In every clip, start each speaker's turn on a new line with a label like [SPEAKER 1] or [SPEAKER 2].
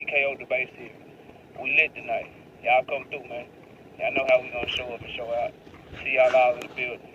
[SPEAKER 1] KO the base here. We lit tonight. Y'all come through, man. Y'all know how we gonna show up and show out. See y'all all in the building.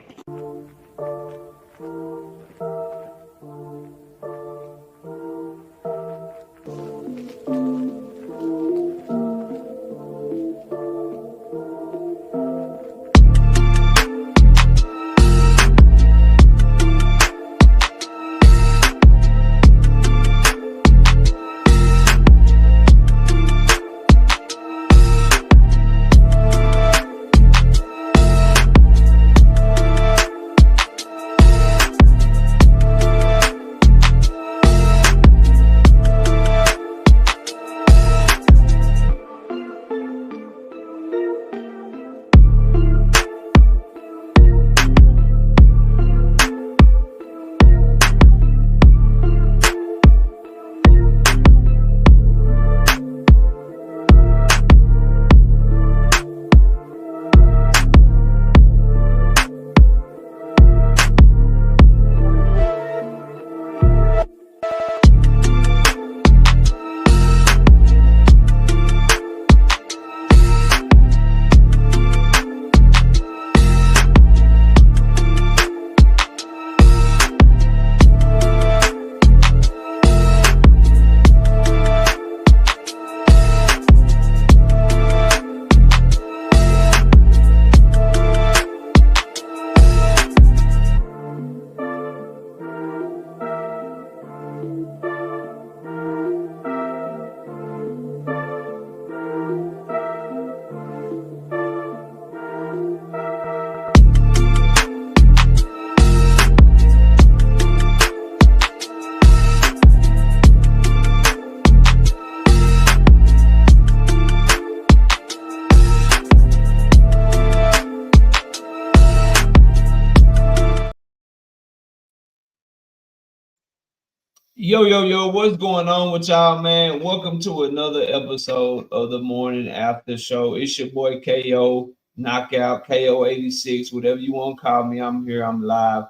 [SPEAKER 2] Yo, what's going on with y'all, man? Welcome to another episode of the Morning After Show. It's your boy KO, Knockout, KO86, whatever you want to call me. I'm here, I'm live,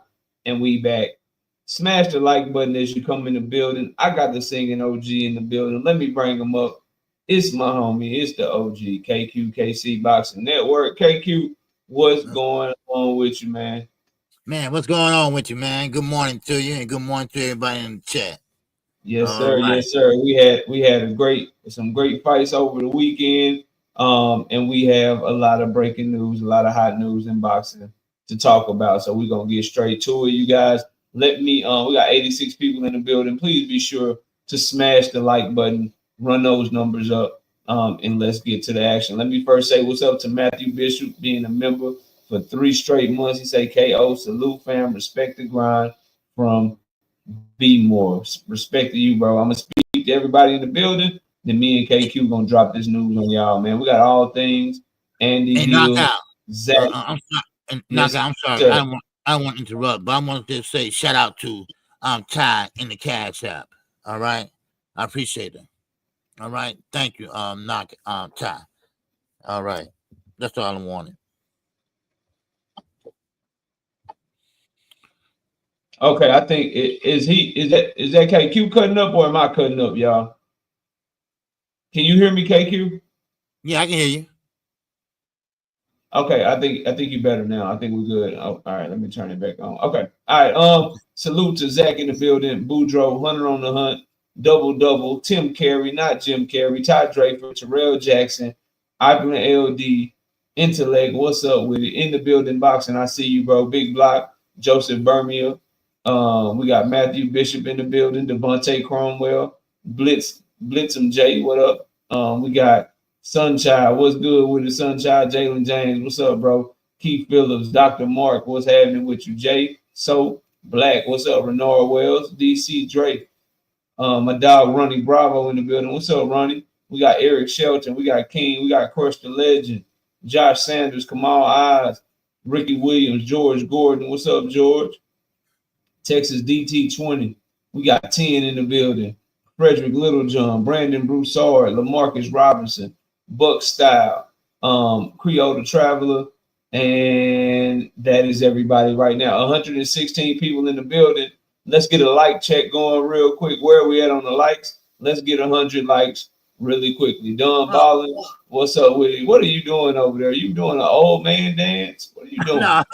[SPEAKER 2] and we back. Smash the like button as you come in the building. I got the singing OG in the building. Let me bring him up. It's my homie. It's the OG, KC Boxing Network. KQ, what's going on with you, man?
[SPEAKER 3] Man, what's going on with you, man? Good morning to you, and good morning to everybody in the chat.
[SPEAKER 2] Yes, sir. Right. Yes, sir. We had some great fights over the weekend. And we have a lot of breaking news, a lot of hot news in boxing to talk about. So we're gonna get straight to it, you guys. Let me we got 86 people in the building. Please be sure to smash the like button, run those numbers up, and let's get to the action. Let me first say what's up to Matthew Bishop, being a member for 3 straight months. He say, KO, salute fam, respect the grind from Be More. Respect to you, bro. I'm gonna speak to everybody in the building. Then me and KQ gonna drop this news on y'all, man. We got all things. Andy,
[SPEAKER 3] hey,
[SPEAKER 2] Hill,
[SPEAKER 3] Knockout.
[SPEAKER 2] Zach.
[SPEAKER 3] I'm sorry.
[SPEAKER 2] Yes,
[SPEAKER 3] Knockout, I'm sorry.
[SPEAKER 2] sir.
[SPEAKER 3] I don't want to interrupt, but I want to say shout out to Ty in the CashApp. All right, I appreciate it. All right, thank you, Ty. All right, that's all I wanted.
[SPEAKER 2] Okay, I think is that KQ cutting up or am I cutting up, y'all? Can you hear me, KQ?
[SPEAKER 3] Yeah, I can hear you.
[SPEAKER 2] Okay, I think you better now. I think we're good. Oh, all right, let me turn it back on. Okay, all right. Salute to Zach in the building, Boudreaux, Hunter on the Hunt, double, Tim Carey, not Jim Carey, Ty Draper, Terrell Jackson, Ivan LD, Intellect. What's up with it? In the building, boxing. I see you, bro. Big Block, Joseph Bermia. We got Matthew Bishop in the building, Devontae Cromwell, Blitzum J. What up? We got Sunchild, what's good with the Sunchild? Jalen James, what's up, bro? Keith Phillips, Dr. Mark, what's happening with you? Jay, So Black, what's up? Renora Wells, DC Drake, my dog Ronnie Bravo in the building. What's up, Ronnie? We got Eric Shelton, we got King, we got Crush the Legend, Josh Sanders, Kamal Eyes, Ricky Williams, George Gordon. What's up, George? Texas DT20. We got 10 in the building. Frederick Littlejohn, Brandon Broussard, LaMarcus Robinson, Buck Style, Creole the Traveler, and that is everybody right now. 116 people in the building. Let's get a like check going real quick. Where are we at on the likes? Let's get 100 likes really quickly. Don Ballin, what's up with you? What are you doing over there? You doing an old man dance? What are you doing?
[SPEAKER 3] No,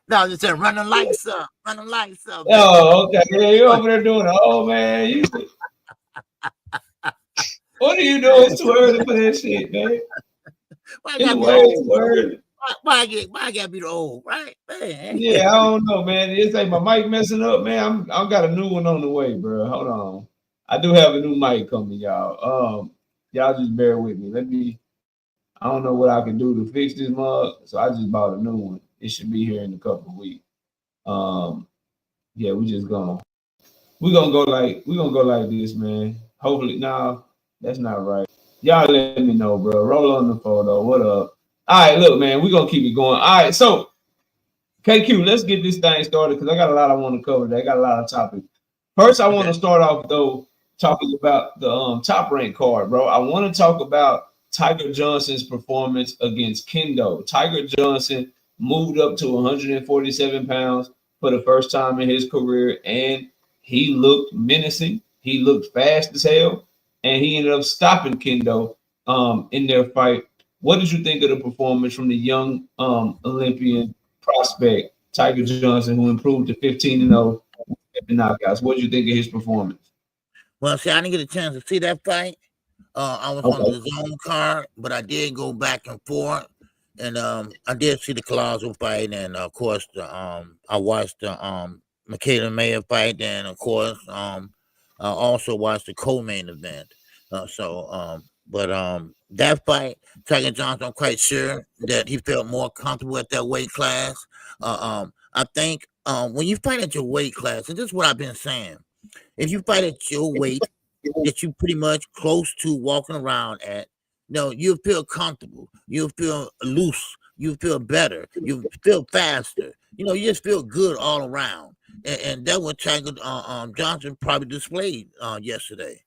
[SPEAKER 3] no, just run the lights up, baby.
[SPEAKER 2] Oh, okay. Yeah, you over there doing an old man. What are you doing? It's too early for that shit, man.
[SPEAKER 3] Why I
[SPEAKER 2] In the
[SPEAKER 3] gotta be
[SPEAKER 2] way, it's
[SPEAKER 3] old?
[SPEAKER 2] too early.
[SPEAKER 3] Why I gotta be the old, right? Man.
[SPEAKER 2] Yeah, I don't know, man. It's like my mic messing up, man. I got a new one on the way, bro. Hold on. I do have a new mic coming, y'all. Y'all just bear with me. I don't know what I can do to fix this mug, so I just bought a new one. It should be here in a couple of weeks. Um, yeah, we're gonna go like this, man. Hopefully, no, that's not right. Y'all let me know, bro. Roll on the photo. What up? All right, look, man, we're gonna keep it going. All right, so KQ, let's get this thing started because I got a lot I want to cover today. I got a lot of topics. First, I want to start off though talking about the top rank card, bro. I want to talk about Tiger Johnson's performance against Kendo. Tiger Johnson moved up to 147 pounds for the first time in his career, and he looked menacing. He looked fast as hell, and he ended up stopping Kendo in their fight. What did you think of the performance from the young Olympian prospect Tiger Johnson, who improved to 15-0 knockouts? What did you think of his performance?
[SPEAKER 3] Well, see, I didn't get a chance to see that fight. I was on the zone card, but I did go back and forth, and I did see the Collazo fight, and of course, I watched the Michaela Mayer fight, and of course, I also watched the co-main event. But that fight, Tiger Johnson, I'm quite sure that he felt more comfortable at that weight class. I think when you fight at your weight class, and this is what I've been saying, if you fight at your weight that you pretty much close to walking around at, you'll feel comfortable, you'll feel loose, you feel better, you feel faster, you just feel good all around. And that's what Tiger Johnson probably displayed yesterday.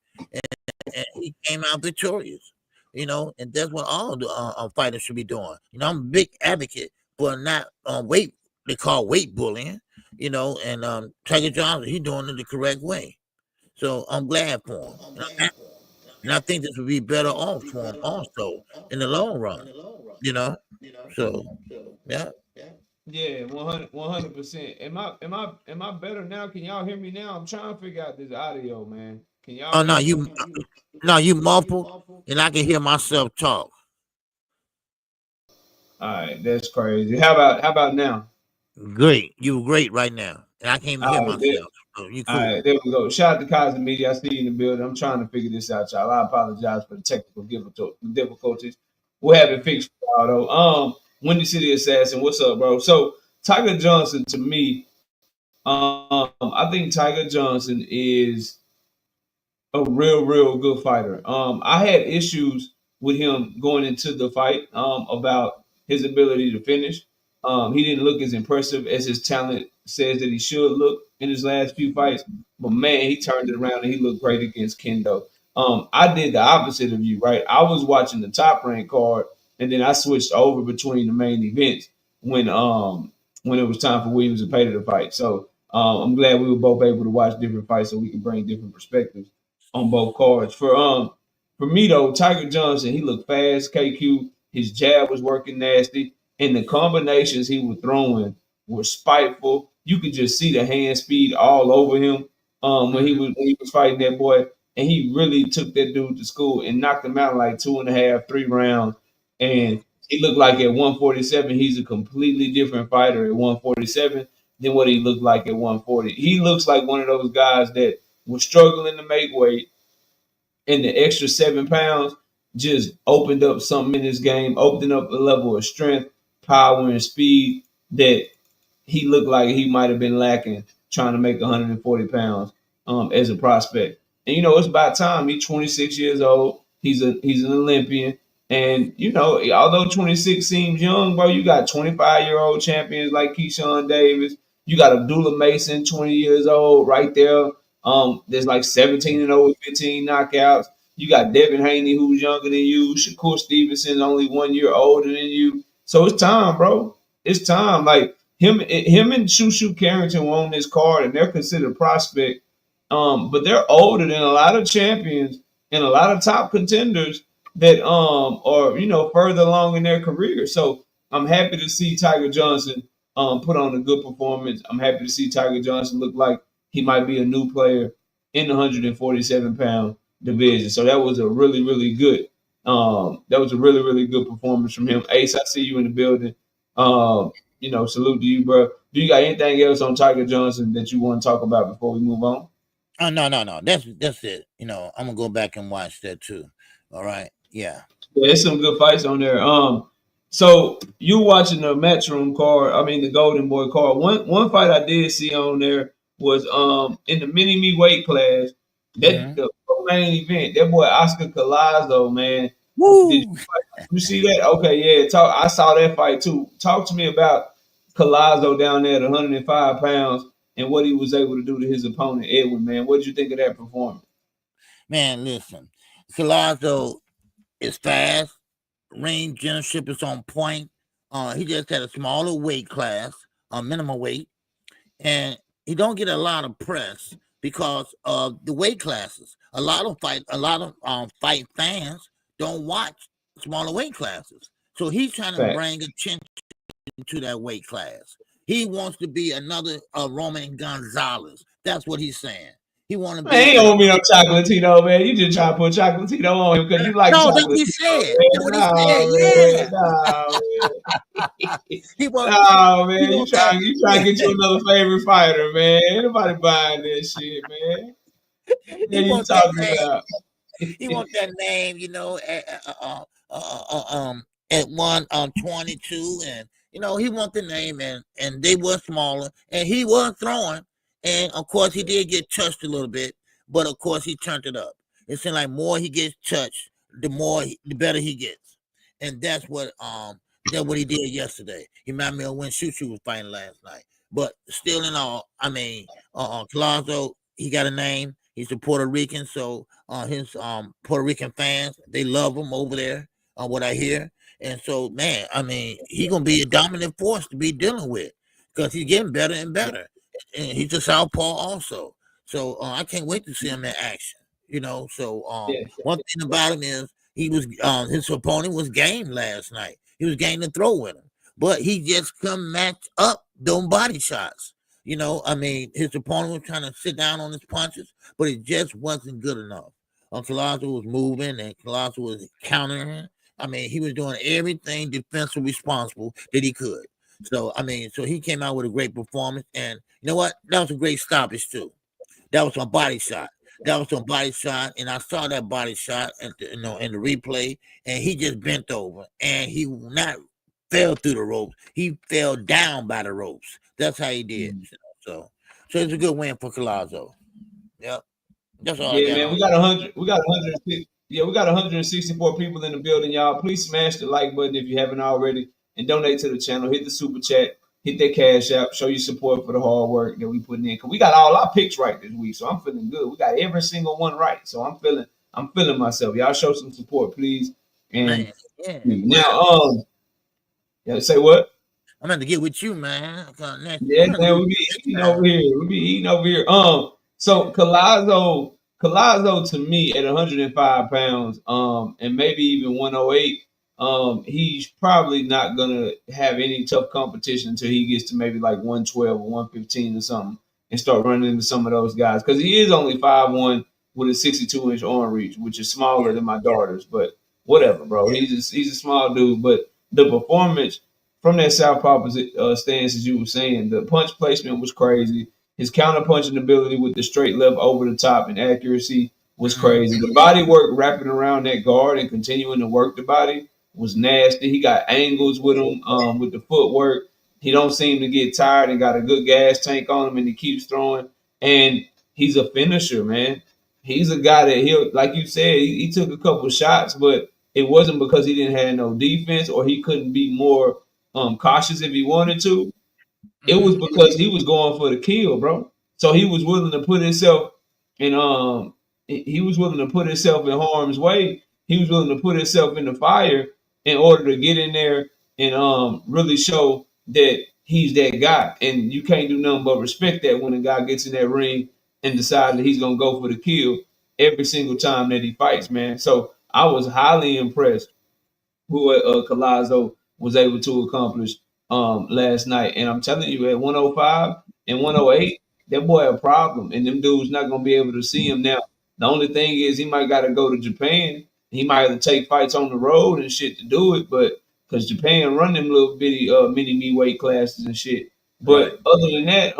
[SPEAKER 3] And he came out victorious, and that's what all the fighters should be doing. I'm a big advocate for not weight, they call weight bullying, and Tiger Johnson, he's doing it the correct way. So I'm glad for him. And I think this would be better off for him also in the long run, So, yeah.
[SPEAKER 2] Yeah, 100%. Am I better now? Can y'all hear me now? I'm trying to figure out this audio, man. Can y'all
[SPEAKER 3] Oh,
[SPEAKER 2] hear me?
[SPEAKER 3] you muffled, and I can hear myself talk.
[SPEAKER 2] All right, that's crazy. How about now?
[SPEAKER 3] Great. You were great right now. And I can't even hear myself. So you cool.
[SPEAKER 2] All right, there we go. Shout out to Cosmic Media. I see you in the building. I'm trying to figure this out, y'all. I apologize for the technical difficulties. We'll have it fixed for y'all, though. Windy City Assassin, what's up, bro? So Tiger Johnson, to me, I think Tiger Johnson is a real good fighter. I had issues with him going into the fight about his ability to finish. He didn't look as impressive as his talent says that he should look in his last few fights. But man, he turned it around and he looked great against Kendo. I did the opposite of you, right? I was watching the top rank card and then I switched over between the main events when it was time for Williams and Pater to fight. So I'm glad we were both able to watch different fights so we can bring different perspectives on both cards. For me though, Tiger Johnson, he looked fast. KQ, his jab was working nasty, and the combinations he was throwing were spiteful. You could just see the hand speed all over him when he was fighting that boy, and he really took that dude to school and knocked him out in like 2.5, 3 rounds. And he looked like at 147, he's a completely different fighter at 147 than what he looked like at 140. He looks like one of those guys that was struggling to make weight, and the extra 7 pounds just opened up something in his game, opened up a level of strength, power, and speed that he looked like he might have been lacking trying to make 140 pounds as a prospect. And it's about time. He's 26 years old. He's an Olympian. And although 26 seems young, bro, you got 25-year-old champions like Keyshawn Davis. You got Abdullah Mason, 20 years old, right there. There's like 17-0 with 15 knockouts. You got Devin Haney, who's younger than you. Shakur Stevenson, only 1 year older than you. So it's time, bro. It's time. Like him and Shushu Carrington were on this card, and they're considered prospect. But they're older than a lot of champions and a lot of top contenders that are, you know, further along in their career. So I'm happy to see Tiger Johnson put on a good performance. I'm happy to see Tiger Johnson look like he might be a new player in the 147-pound division. So that was a really, really good really good performance from him. Ace, I see you in the building. You know, salute to you, bro. Do you got anything else on Tiger Johnson that you want to talk about before we move on?
[SPEAKER 3] Oh, no. That's it. You know, I'm gonna go back and watch that too. All right. Yeah.
[SPEAKER 2] Yeah, there's some good fights on there. So you watching the Matchroom card? I mean, the Golden Boy card. One fight I did see on there was in the mini me weight class. That
[SPEAKER 3] Mhm.
[SPEAKER 2] the main event. That boy Oscar Collazo, man. Did
[SPEAKER 3] Woo!
[SPEAKER 2] you see that? Okay, yeah. I saw that fight too. Talk to me about Collazo down there at 105 pounds and what he was able to do to his opponent, Edwin, man. What did you think of that performance?
[SPEAKER 3] Man, listen. Collazo is fast. Range generalship is on point. He just had a smaller weight class, minimum weight, and he don't get a lot of press because of the weight classes. A lot of fight fans don't watch smaller weight classes. So he's trying to
[SPEAKER 2] Fact.
[SPEAKER 3] bring attention to that weight class. He wants to be another Roman Gonzalez. That's what he's saying. He want to
[SPEAKER 2] Man, he
[SPEAKER 3] be
[SPEAKER 2] don't want me no Chocolatito, man. You just try to put Chocolatito on him because you like
[SPEAKER 3] no. That's what he
[SPEAKER 2] Chocolatito,
[SPEAKER 3] said.
[SPEAKER 2] man.
[SPEAKER 3] That's what he said.
[SPEAKER 2] Nah, man.
[SPEAKER 3] Yeah.
[SPEAKER 2] Nah, man.
[SPEAKER 3] He want.
[SPEAKER 2] Nah,
[SPEAKER 3] He
[SPEAKER 2] man. You
[SPEAKER 3] want that.
[SPEAKER 2] trying to get you another favorite fighter, man. Ain't nobody buying that shit, man. What
[SPEAKER 3] He
[SPEAKER 2] are you
[SPEAKER 3] want that
[SPEAKER 2] talking
[SPEAKER 3] name.
[SPEAKER 2] about?
[SPEAKER 3] He want that name. You know, at 122, and you know he want the name, and they were smaller, and he was throwing, and of course he did get touched a little bit, but of course he turned it up. It seemed like more he gets touched, the better he gets, and that's what he did yesterday. He reminded me of when Shushu was fighting last night. But still, in all, I mean, Collazo, he got a name. He's a Puerto Rican, so his Puerto Rican fans, they love him over there. What I hear, and so man, I mean, he gonna be a dominant force to be dealing with because he's getting better and better, and he's a southpaw also. So I can't wait to see him in action. You know, so
[SPEAKER 2] Yeah.
[SPEAKER 3] one thing about him is he was his opponent was game last night. He was game to throw with him, but he just couldn't match up those body shots. You know, I mean, his opponent was trying to sit down on his punches, but it just wasn't good enough. Collazo was moving and Collazo was countering. I mean, he was doing everything defensive responsible that he could. So, I mean, so he came out with a great performance. And you know what? That was a great stoppage, too. That was a body shot. That was a body shot. And I saw that body shot in the replay. And he just bent over. And he not fell through the ropes. He fell down by the ropes. That's how he did. So it's a good win for Collazo. Yep. That's all I
[SPEAKER 2] Yeah,
[SPEAKER 3] got
[SPEAKER 2] man.
[SPEAKER 3] on.
[SPEAKER 2] We got 100. Yeah, we got 164 people in the building, y'all. Please smash the like button if you haven't already, and donate to the channel. Hit the super chat, hit that cash app, show your support for the hard work that we putting in. Cause we got all our picks right this week, so I'm feeling good. We got every single one right, so I'm feeling myself. Y'all show some support, please. And
[SPEAKER 3] Man, yeah.
[SPEAKER 2] now, yeah, say what?
[SPEAKER 3] I'm going to get with you, man.
[SPEAKER 2] Yeah, man, we be eating over here. We be eating over here. So Collazo to me at 105 pounds, and maybe even 108, he's probably not gonna have any tough competition until he gets to maybe like 112 or 115 or something, and start running into some of those guys. Because he is only 5'1" with a 62-inch arm reach, which is smaller than my daughter's. But whatever, bro. He's a small dude, but the performance from that southpaw stance, as you were saying, the punch placement was crazy. His counter punching ability with the straight left over the top and accuracy was crazy. The body work wrapping around that guard and continuing to work the body was nasty. He got angles with him, with the footwork. He don't seem to get tired and got a good gas tank on him, and he keeps throwing. And he's a finisher, man. He's a guy that he'll, like you said, he took a couple shots, but it wasn't because he didn't have no defense or he couldn't be more cautious if he wanted to. It was because he was going for the kill, bro. So he was willing to put himself in he was willing to put himself in harm's way. He was willing to put himself in the fire in order to get in there and really show that he's that guy. And you can't do nothing but respect that when a guy gets in that ring and decides that he's gonna go for the kill. every single time that he fights, man. So I was highly impressed what Collazo was able to accomplish last night. And I'm telling you, at 105 and 108, that boy a problem, and them dudes not gonna be able to see him now. The only thing is he might got to go to Japan. He might have to take fights on the road and shit to do it, but because Japan run them little bitty mini me weight classes and shit. But other than that,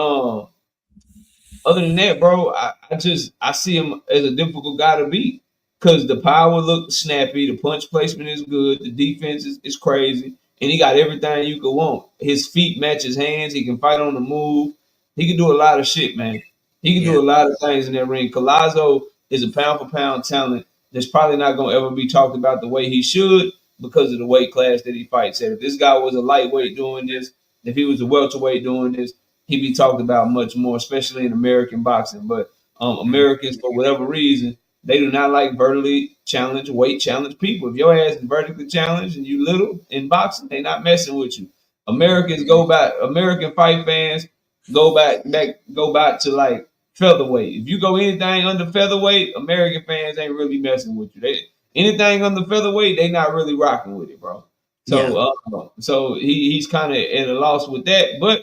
[SPEAKER 2] bro, I see him as a difficult guy to beat because the power looks snappy, the punch placement is good, the defense is crazy, and he got everything you could want. His feet match his hands. He can fight on the move. He can do a lot of shit, man. He can do a lot of things in that ring. Collazo is a pound for pound talent that's probably not gonna ever be talked about the way he should because of the weight class that he fights at. If this guy was a lightweight doing this, if he was a welterweight doing this, he'd be talked about much more, especially in American boxing. But Americans, for whatever reason, they do not like vertically challenged, weight challenged people. If your ass is vertically challenged and you little in boxing, they not messing with you. Americans go back. American fight fans go back to like featherweight. If you go anything under featherweight, American fans ain't really messing with you. They anything under featherweight, they not really rocking with it, bro. So so he's kind of at a loss with that, but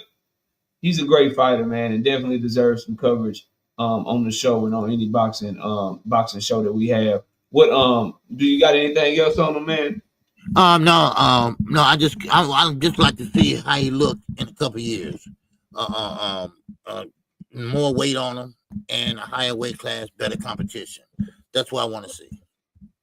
[SPEAKER 2] he's a great fighter, man, and definitely deserves some coverage on the show and on any boxing show that we have. What do you got anything else on him, man?
[SPEAKER 3] No. I just like to see how he looked in a couple of years. More weight on him and a higher weight class, better competition. That's what I want to see.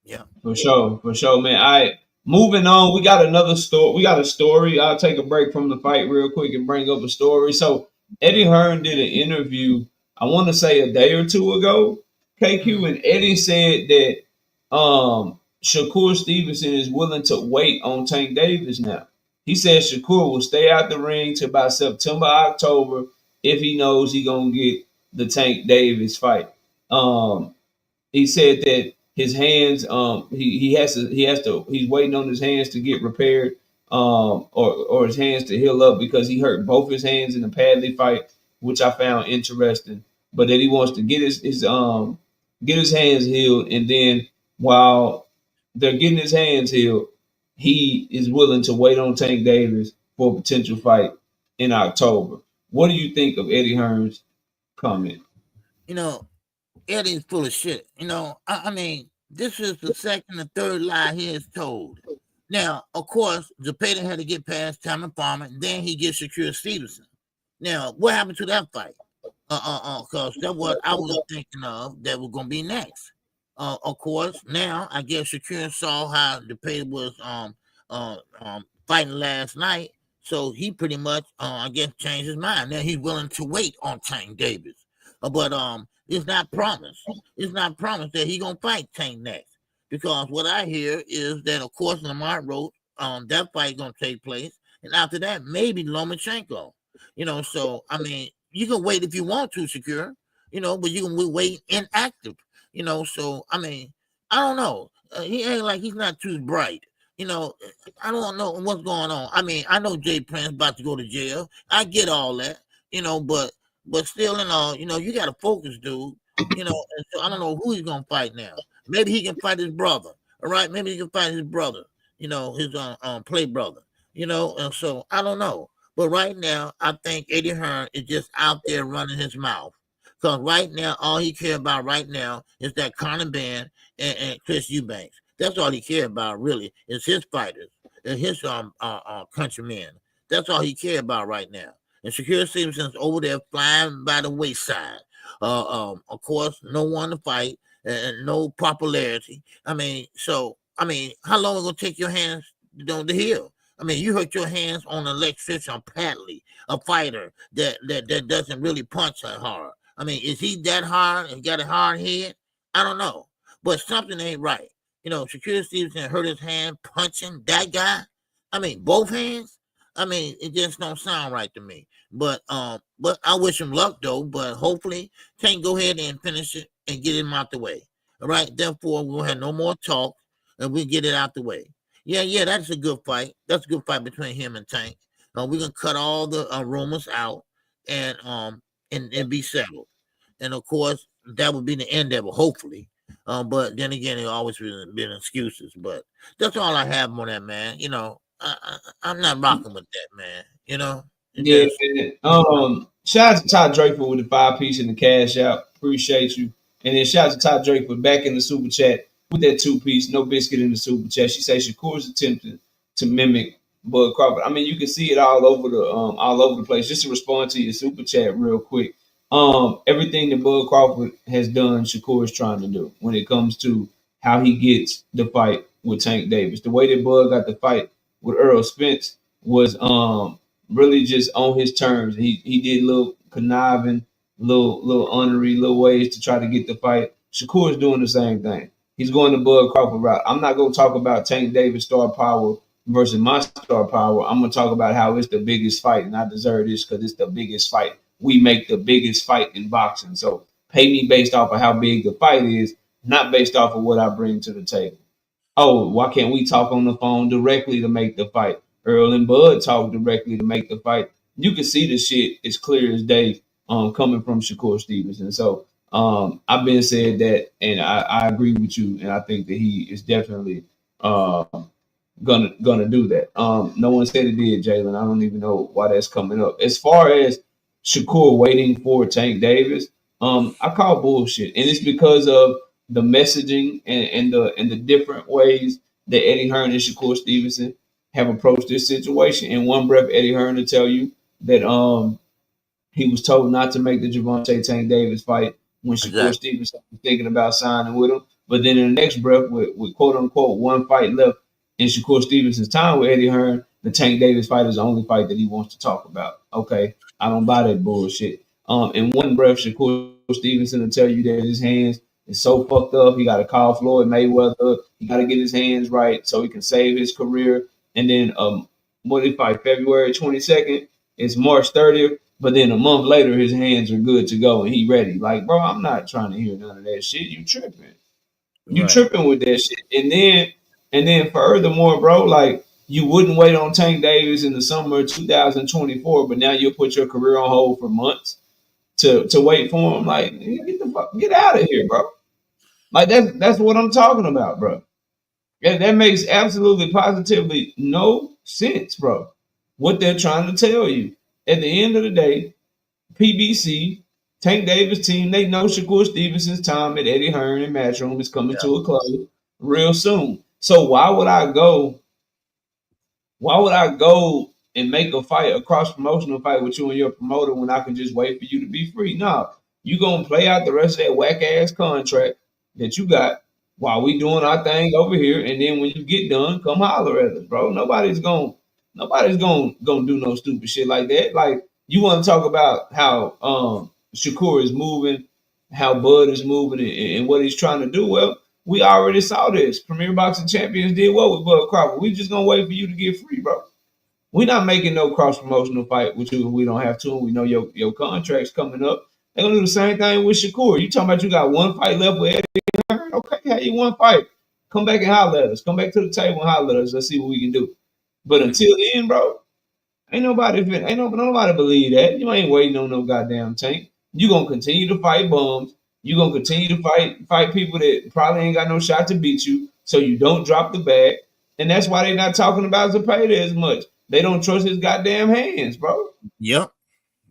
[SPEAKER 3] Yeah,
[SPEAKER 2] for sure, man. All right, moving on. We got another story. We got a story. I'll take a break from the fight real quick and bring up a story. So Eddie Hearn did an interview. I want to say a day or two ago, KQ, and Eddie said that Shakur Stevenson is willing to wait on Tank Davis now. He says Shakur will stay out the ring till about September, October if he knows he's gonna get the Tank Davis fight. He said that his hands, he's waiting on his hands to get repaired, or his hands to heal up because he hurt both his hands in the Padley fight, which I found interesting. But that he wants to get his hands healed, and then while they're getting his hands healed, he is willing to wait on Tank Davis for a potential fight in October. What do you think of Eddie Hearn's comment?
[SPEAKER 3] Eddie's full of shit. I mean, this is the second or third lie he has told. Now, of course, Zepeda had to get past Tamron Farmer, and then he gets Shakur Stevenson. Now, what happened to that fight? Because that's what I was thinking of that was going to be next. Of course, now I guess Shakur saw how Zepeda was fighting last night, so he pretty much, I guess, changed his mind. Now he's willing to wait on Tank Davis, but it's not promised. It's not promised that he's gonna fight Tank next, because what I hear is that, of course, Lamont Roach, that fight gonna take place, and after that, maybe Lomachenko. So I mean, you can wait if you want to, Shakur. But you can wait inactive. So I mean, I don't know. He ain't like he's not too bright. I don't know what's going on. I mean, I know Jay Prince about to go to jail. I get all that. But still, you got to focus, dude. And so I don't know who he's gonna fight now. Maybe he can fight his brother. All right, maybe he can fight his brother. His play brother. And so I don't know. But right now, I think Eddie Hearn is just out there running his mouth. Because right now, all he cares about right now is that Conor Benn and Chris Eubanks. That's all he cares about, really, is his fighters and his countrymen. That's all he cares about right now. And Shakur Stevenson's over there flying by the wayside. Of course, no one to fight and no popularity. I mean, how long is it going to take your hands to heal? I mean, you hurt your hands on an electrician Padley, a fighter that doesn't really punch that hard. I mean, is he that hard and got a hard head? I don't know. But something ain't right. Shakur Stevenson hurt his hand punching that guy. I mean, both hands. I mean, it just don't sound right to me. But I wish him luck, though. But hopefully, Tank go ahead and finish it and get him out the way. All right. Therefore, we'll have no more talk, and we'll get it out the way. Yeah, that's a good fight. That's a good fight between him and Tank. We can cut all the rumors out and be settled. And of course, that would be the end of it. Hopefully, But then again, it always been excuses. But that's all I have on that, man. You know, I'm not rocking with that, man. You know,
[SPEAKER 2] Yeah, man. Shout out to Todd Draper with the 5-piece and the cash out. Appreciate you. And then shout out to Todd Draper back in the super chat with that 2-piece, no biscuit in the super chat. She says Shakur's attempting to mimic Bud Crawford. I mean, you can see it all over the place. Just to respond to your super chat real quick. Everything that Bud Crawford has done, Shakur is trying to do when it comes to how he gets the fight with Tank Davis. The way that Bud got the fight with Earl Spence was really just on his terms. He did little conniving, little honorary, little ways to try to get the fight. Shakur is doing the same thing. He's going the Bud Crawford route. I'm not going to talk about Tank Davis star power versus my star power. I'm going to talk about how it's the biggest fight, and I deserve this because it's the biggest fight. We make the biggest fight in boxing. So pay me based off of how big the fight is, not based off of what I bring to the table. Oh, why can't we talk on the phone directly to make the fight? Earl and Bud talk directly to make the fight. You can see the shit as clear as day coming from Shakur Stevenson. So I've been said that, and I agree with you, and I think that he is definitely gonna do that. No one said it did, Jalen. I don't even know why that's coming up. As far as Shakur waiting for Tank Davis, I call bullshit, and it's because of the messaging and the different ways that Eddie Hearn and Shakur Stevenson have approached this situation. In one breath, Eddie Hearn to tell you that he was told not to make the Gervonta Tank Davis fight when Shakur Stevenson was thinking about signing with him. But then in the next breath, with quote unquote one fight left in Shakur Stevenson's time with Eddie Hearn, the Tank Davis fight is the only fight that he wants to talk about. Okay, I don't buy that bullshit. In one breath, Shakur Stevenson will tell you that his hands is so fucked up. He got to call Floyd Mayweather. He got to get his hands right so he can save his career. And then what did he fight? February 22nd. It's March 30th. But then a month later, his hands are good to go and he ready. Like, bro, I'm not trying to hear none of that shit. You tripping. You tripping with that shit. And then furthermore, bro, like you wouldn't wait on Tank Davis in the summer of 2024, but now you'll put your career on hold for months to wait for him. Like, get out of here, bro. Like that's what I'm talking about, bro. That makes absolutely positively no sense, bro. What they're trying to tell you. At the end of the day, PBC, Tank Davis team, they know Shakur Stevenson's time at Eddie Hearn and Matchroom is coming to a close real soon. So why would I go and make a fight, a cross-promotional fight with you and your promoter when I can just wait for you to be free? No, you're going to play out the rest of that whack-ass contract that you got while we doing our thing over here. And then when you get done, come holler at us, bro. Nobody's gonna do no stupid shit like that. Like, you want to talk about how Shakur is moving, how Bud is moving, and what he's trying to do. Well, we already saw this. Premier Boxing Champions did well with Bud Crawford. We just gonna wait for you to get free, bro. We're not making no cross-promotional fight with you if we don't have to, and we know your contract's coming up. They're gonna do the same thing with Shakur. You talking about you got one fight left with Eddie Hearn? Okay, have you one fight. Come back and holler at us. Come back to the table and holler at us. Let's see what we can do. But until then, bro, ain't nobody believe that. You ain't waiting on no goddamn Tank. You gonna continue to fight bums. You gonna continue to fight people that probably ain't got no shot to beat you, so you don't drop the bag. And that's why they're not talking about Zepeda as much. They don't trust his goddamn hands, bro.
[SPEAKER 3] Yep.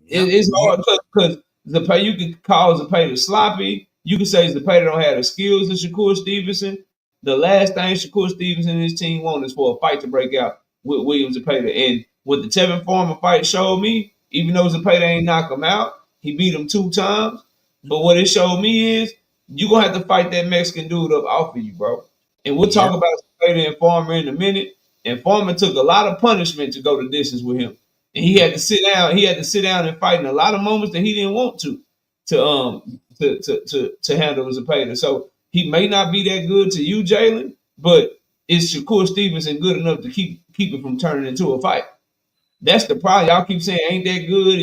[SPEAKER 2] It's hard because Zepeda, you can call Zepeda sloppy. You can say Zepeda don't have the skills of Shakur Stevenson. The last thing Shakur Stevenson and his team want is for a fight to break out with William Zepeda. And what the Tevin Farmer fight showed me, even though Zepeda ain't knock him out, he beat him 2 times. But what it showed me is you're going to have to fight that Mexican dude up off of you, bro. And we'll talk about Zepeda and Farmer in a minute. And Farmer took a lot of punishment to go the distance with him. And he had to sit down. He had to sit down and fight in a lot of moments that he didn't want to handle Zepeda. So he may not be that good to you, Jalen, but is Shakur Stevenson good enough to keep it from turning into a fight? That's the problem. Y'all keep saying ain't that good.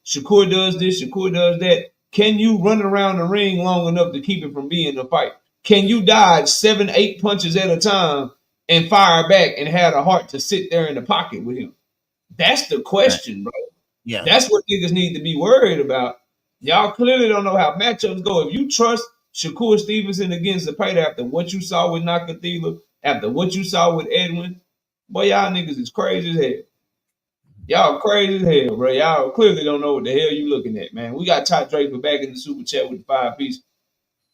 [SPEAKER 2] Shakur does this, Shakur does that. Can you run around the ring long enough to keep it from being a fight? Can you dodge 7, 8 punches at a time and fire back and have the heart to sit there in the pocket with him? That's the question, bro. Yeah, that's what niggas need to be worried about. Y'all clearly don't know how matchups go. If you trust Shakur Stevenson against Zepeda after what you saw with Nakatila, after what you saw with Edwin, boy, y'all niggas is crazy as hell. Y'all crazy as hell, bro. Y'all clearly don't know what the hell you looking at, man. We got Ty Draper back in the super chat with the 5-piece.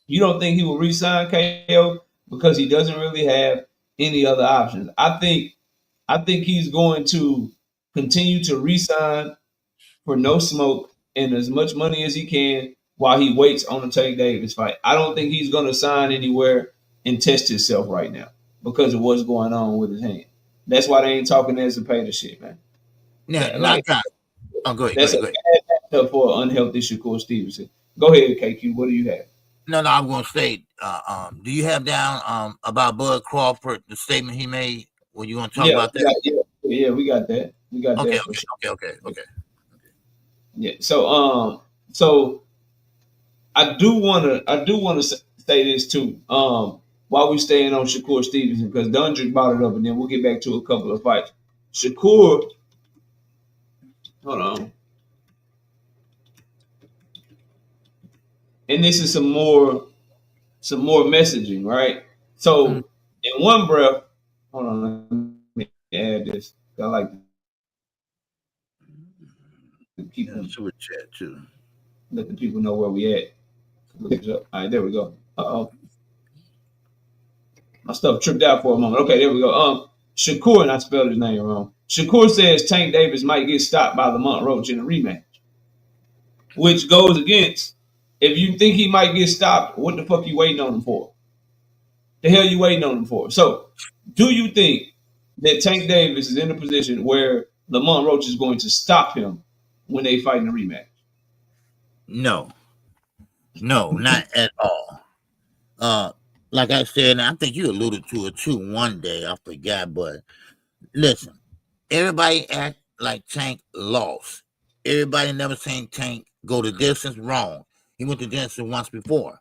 [SPEAKER 2] You don't think he will re-sign KO because he doesn't really have any other options? I think he's going to continue to re-sign for no smoke and as much money as he can while he waits on the Tank Davis fight. I don't think he's going to sign anywhere and test himself right now because of what's going on with his hand. That's why they ain't talking that Zepeda shit, man.
[SPEAKER 3] Yeah,
[SPEAKER 2] Like,
[SPEAKER 3] go ahead.
[SPEAKER 2] that's
[SPEAKER 3] Go ahead.
[SPEAKER 2] a bad for an unhealthy Shakur Stevenson. Go ahead, KQ. What do you have?
[SPEAKER 3] No, I'm going to say, do you have down about Bud Crawford, the statement he made? Were you going to talk about that?
[SPEAKER 2] Yeah, we got that. We got
[SPEAKER 3] okay,
[SPEAKER 2] that for sure.
[SPEAKER 3] Okay.
[SPEAKER 2] Yeah. So I do wanna say this too. While we staying on Shakur Stevenson, because Dundrick brought it up, and then we'll get back to a couple of fights. Shakur, hold on. And this is some more messaging, right? So in one breath, hold on, let me add this. I like to keep
[SPEAKER 3] super chat too.
[SPEAKER 2] Let the people know where we at. All right, there we go. My stuff tripped out for a moment. Okay, there we go. Shakur, and I spelled his name wrong. Shakur says Tank Davis might get stopped by Lamont Roach in a rematch, which goes against, if you think he might get stopped, what the fuck you waiting on him for? The hell you waiting on him for? So, do you think that Tank Davis is in a position where Lamont Roach is going to stop him when they fight in a rematch?
[SPEAKER 3] No, not at all. Like I said, and I think you alluded to it too one day, I forgot, but listen, everybody act like Tank lost. Everybody never seen Tank go the distance. Wrong. He went the distance once before.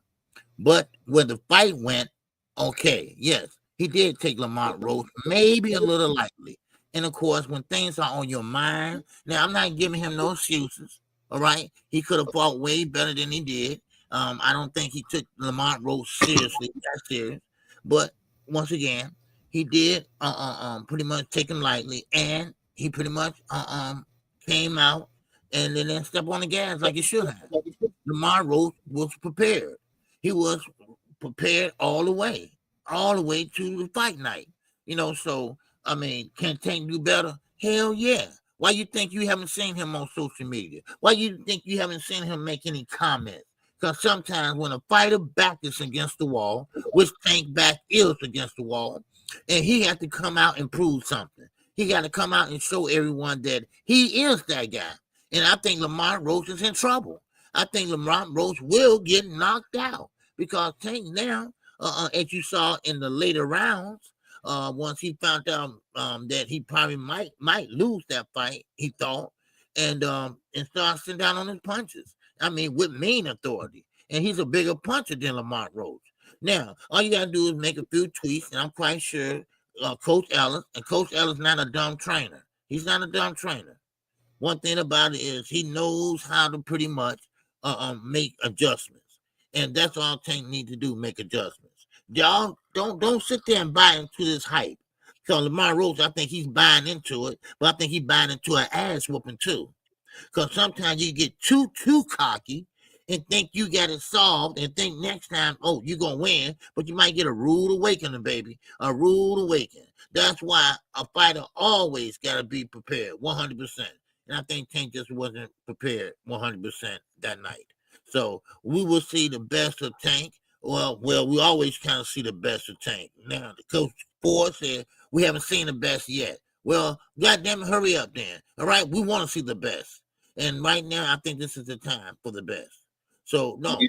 [SPEAKER 3] But when the fight went, okay, yes, he did take Lamont Roach maybe a little lightly. And of course, when things are on your mind, now I'm not giving him no excuses. All right, he could have fought way better than he did. I don't think he took Lamont Roach seriously, that serious. But once again, he did pretty much take him lightly, and he pretty much came out and then step on the gas like he should have. Lamont Roach was prepared. He was prepared all the way to the fight night. So I mean, can Tank do better? Hell yeah. Why you think you haven't seen him on social media? Why you think you haven't seen him make any comments? Because sometimes when a fighter back is against the wall, which Tank back is against the wall, and he has to come out and prove something. He got to come out and show everyone that he is that guy. And I think Lamont Roach is in trouble. I think Lamont Roach will get knocked out because Tank now, as you saw in the later rounds, once he found out that he probably might lose that fight, he thought, and start sitting down on his punches. I mean, with mean authority. And he's a bigger puncher than Lamont Roach. Now, all you got to do is make a few tweaks, and I'm quite sure Coach Ellis is not a dumb trainer. He's not a dumb trainer. One thing about it is he knows how to pretty much make adjustments. And that's all Tank need to do, make adjustments. Y'all don't sit there and buy into this hype. So Lamont Roach, I think he's buying into it, but I think he's buying into an ass whooping too. Because sometimes you get too cocky and think you got it solved and think next time, oh, you're going to win, but you might get a rude awakening, baby. A rude awakening. That's why a fighter always got to be prepared 100%. And I think Tank just wasn't prepared 100% that night. So we will see the best of Tank. Well, we always kind of see the best of Tank. Now, the Coach Ford said we haven't seen the best yet. Well, goddamn it, hurry up then. All right, we want to see the best. And right now, I think this is the time for the best. So, no.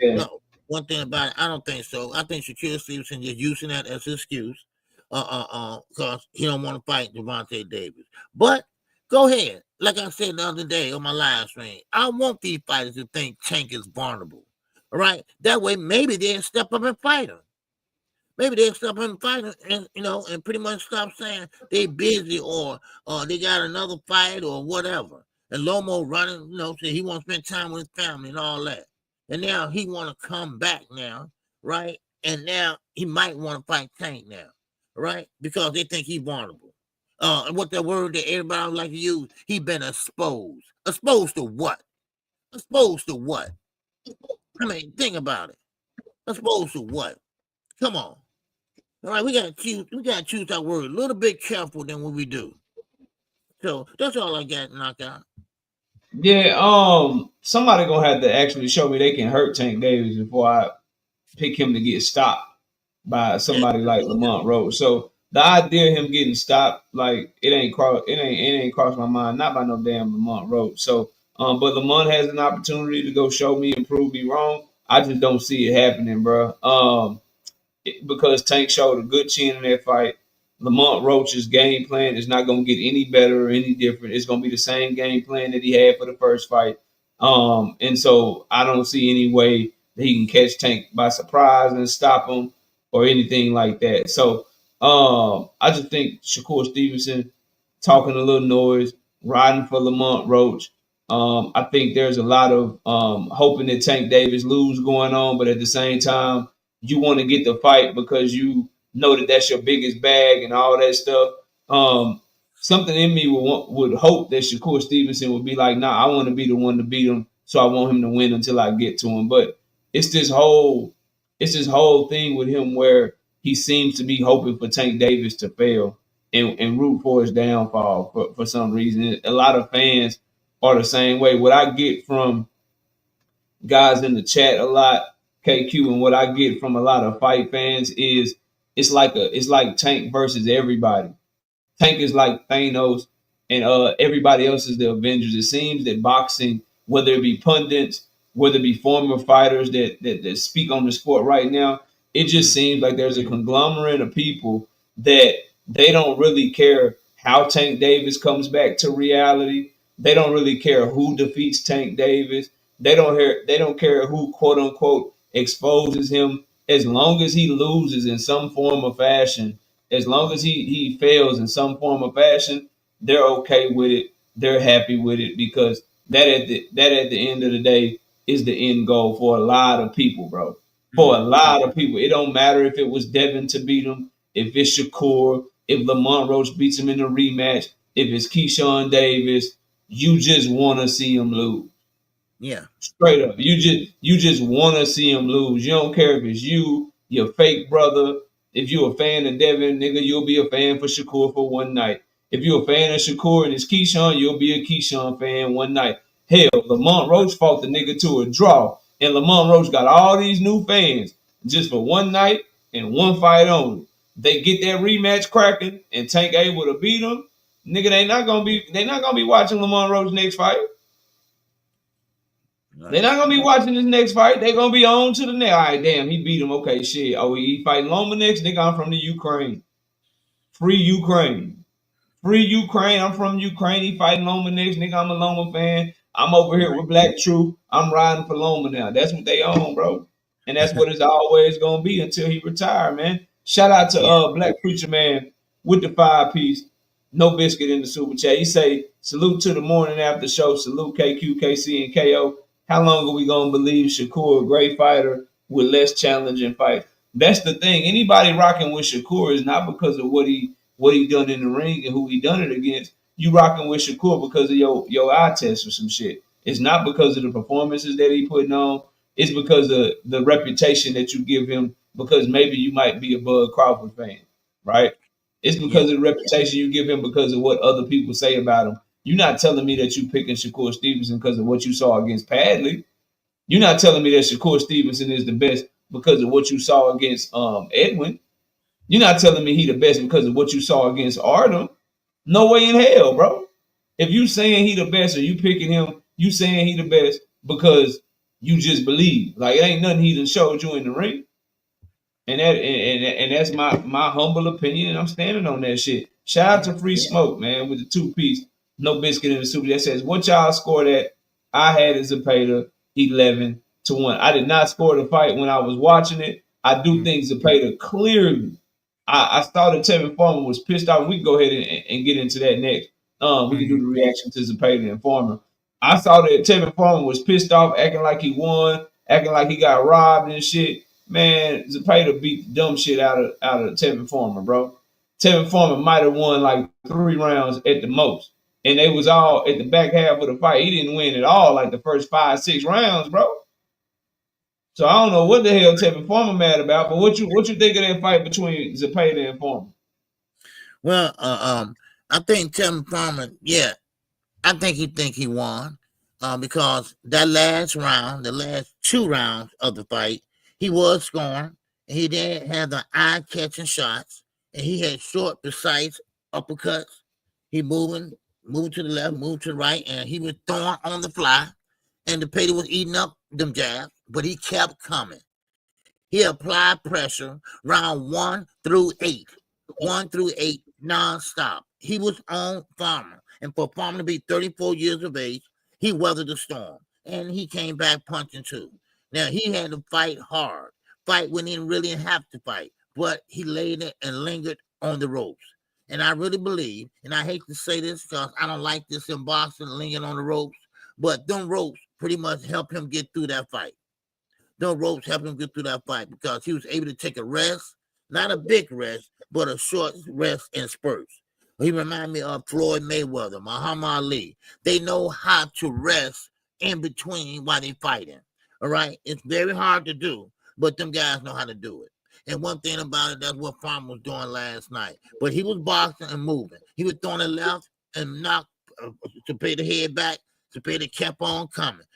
[SPEAKER 3] One thing about it, I don't think so. I think Shakur Stevenson is using that as an excuse because he don't want to fight Gervonta Davis. But go ahead. Like I said the other day on my live stream, I want these fighters to think Tank is vulnerable. All right? That way, maybe they'll step up and fight him. Maybe they'll step up and fight him and pretty much stop saying they busy or they got another fight or whatever. And Lomo running, say he wants to spend time with his family and all that. And now he want to come back now, right? And now he might want to fight Tank now, right? Because they think he's vulnerable. And what the word that everybody would like to use, he been exposed. Exposed to what? Exposed to what? I mean, think about it. Exposed to what? Come on. All right, we gotta choose our word a little bit careful than what we do. So that's all I got, knockout.
[SPEAKER 2] Yeah, somebody gonna have to actually show me they can hurt Tank Davis before I pick him to get stopped by somebody like Lamont Roach. So the idea of him getting stopped, like it ain't crossed my mind, not by no damn Lamont Roach. So but Lamont has an opportunity to go show me and prove me wrong. I just don't see it happening, bro. Because Tank showed a good chin in that fight. Lamont Roach's game plan is not going to get any better or any different. It's going to be the same game plan that he had for the first fight. And so I don't see any way that he can catch Tank by surprise and stop him or anything like that. So I just think Shakur Stevenson talking a little noise, riding for Lamont Roach. I think there's a lot of hoping that Tank Davis lose going on, but at the same time, you want to get the fight because you know that that's your biggest bag and all that stuff. Something in me would hope that Shakur Stevenson would be like, nah, I want to be the one to beat him, so I want him to win until I get to him. But it's this whole thing with him where he seems to be hoping for Tank Davis to fail and root for his downfall for some reason. A lot of fans are the same way. What I get from guys in the chat a lot, KQ, and what I get from a lot of fight fans is it's like Tank versus everybody. Tank is like Thanos, and everybody else is the Avengers. It seems that boxing, whether it be pundits, whether it be former fighters that speak on the sport right now, it just seems like there's a conglomerate of people that they don't really care how Tank Davis comes back to reality. They don't really care who defeats Tank Davis. They don't care who quote unquote exposes him. As long as he loses in some form or fashion, as long as he fails in some form or fashion, they're okay with it. They're happy with it because that at the end of the day is the end goal for a lot of people, bro. For a lot of people, it don't matter if it was Devin to beat him, if it's Shakur, if Lamont Roach beats him in a rematch, if it's Keyshawn Davis. You just want to see him lose.
[SPEAKER 3] Yeah.
[SPEAKER 2] Straight up. You just want to see him lose. You don't care if it's you, your fake brother. If you're a fan of Devin, nigga, you'll be a fan for Shakur for one night. If you're a fan of Shakur and it's Keyshawn, you'll be a Keyshawn fan one night. Hell, Lamont Roach fought the nigga to a draw. And Lamont Roach got all these new fans just for one night and one fight only. They get that rematch cracking and Tank able to beat him. Nigga, they not gonna be watching Lamont Roach next fight. They're not gonna be watching this next fight. They're gonna be on to the next. All right, damn, he beat him. Okay, shit. Oh, he fighting Loma next. Nigga, I'm from the Ukraine. Free Ukraine. Free Ukraine. I'm from Ukraine. He fighting Loma next. Nigga, I'm a Loma fan. I'm over here with Black Truth. I'm riding for Loma now. That's what they own, bro. And that's what it's always gonna be until he retire, man. Shout out to Black Preacher Man with the 5-piece. No biscuit in the super chat. He say, salute to the morning after show. Salute KQ, KC, and KO. How long are we gonna believe Shakur, a great fighter with less challenging fights? That's the thing. Anybody rocking with Shakur is not because of what he done in the ring and who he done it against. You rocking with Shakur because of your eye test or some shit. It's not because of the performances that he putting on. It's because of the reputation that you give him because maybe you might be a Bud Crawford fan, right? It's because of the reputation you give him because of what other people say about him. You're not telling me that you picking Shakur Stevenson because of what you saw against Padley. You're not telling me that Shakur Stevenson is the best because of what you saw against Edwin. You're not telling me he the best because of what you saw against Artem. No way in hell, bro. If you saying he the best or you picking him, you saying he the best because you just believe. Like it ain't nothing he done showed you in the ring. And that's my humble opinion, and I'm standing on that shit. Shout out to Free Smoke, man, with the 2-piece, no biscuit in the super. That says, what y'all scored at? I had as a Zepeda 11-1. I did not score the fight when I was watching it. I do think Zepeda clearly. I thought that Tevin Farmer was pissed off. We can go ahead and get into that next. We can do the reaction to Zepeda and Farmer. I saw that Tevin Farmer was pissed off, acting like he won, acting like he got robbed and shit. man, Zepeda beat the dumb shit out of Tevin Farmer, bro. Tevin Farmer might have won like 3 rounds at the most. And they was all at the back half of the fight. He didn't win at all, like the first 5, 6 rounds, bro. So I don't know what the hell Tevin Farmer mad about, but what you think of that fight between Zepeda and Farmer?
[SPEAKER 3] Well, I think Tevin Farmer, yeah, I think he won. Because that last round, the last 2 rounds of the fight, he was scoring. And he did have the eye-catching shots, and he had short, precise uppercuts. He moved to the left, moved to the right, and he was throwing on the fly. And Zepeda was eating up them jabs, but he kept coming. He applied pressure round 1 through 8, 1 through 8 nonstop. He was on Farmer, and for Farmer to be 34 years of age, he weathered the storm, and he came back punching too. Now, he had to fight hard, fight when he didn't really have to fight, but he laid it and lingered on the ropes. And I really believe, and I hate to say this because I don't like this in boxing, lingering on the ropes, but them ropes pretty much helped him get through that fight. Them ropes helped him get through that fight because he was able to take a rest, not a big rest, but a short rest in spurts. He reminded me of Floyd Mayweather, Muhammad Ali. They know how to rest in between while they're fighting. All right? It's very hard to do, but them guys know how to do it. And one thing about it, that's what Farmer was doing last night. But he was boxing and moving. He was throwing it left and knocked Zepeda the head back. Zepeda kept on coming,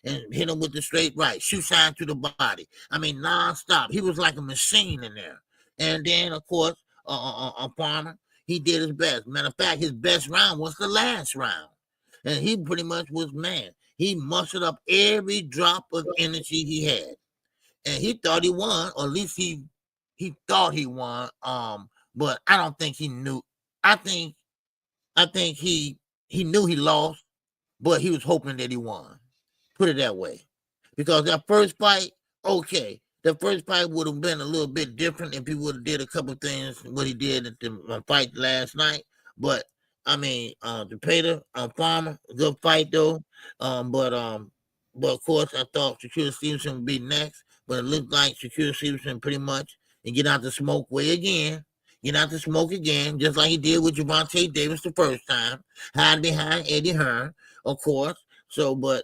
[SPEAKER 3] and hit him with the straight right, shoot shine to the body. I mean, nonstop. He was like a machine in there. And then, of course, Farmer, he did his best. Matter of fact, his best round was the last round. And he pretty much was, man, he mustered up every drop of energy he had. And he thought he won, or at least he thought he won. But I don't think he knew. I think he knew he lost, but he was hoping that he won. Put it that way. Because that first fight, okay, the first fight would have been a little bit different if he would have did a couple of things what he did at the fight last night. But I mean, Zepeda, Farmer, good fight though. But of course, I thought Shakur Stevenson would be next, but it looked like Shakur Stevenson pretty much and get out the smoke way again. Get out the smoke again, just like he did with Gervonta Davis the first time, hide behind Eddie Hearn, of course. So, but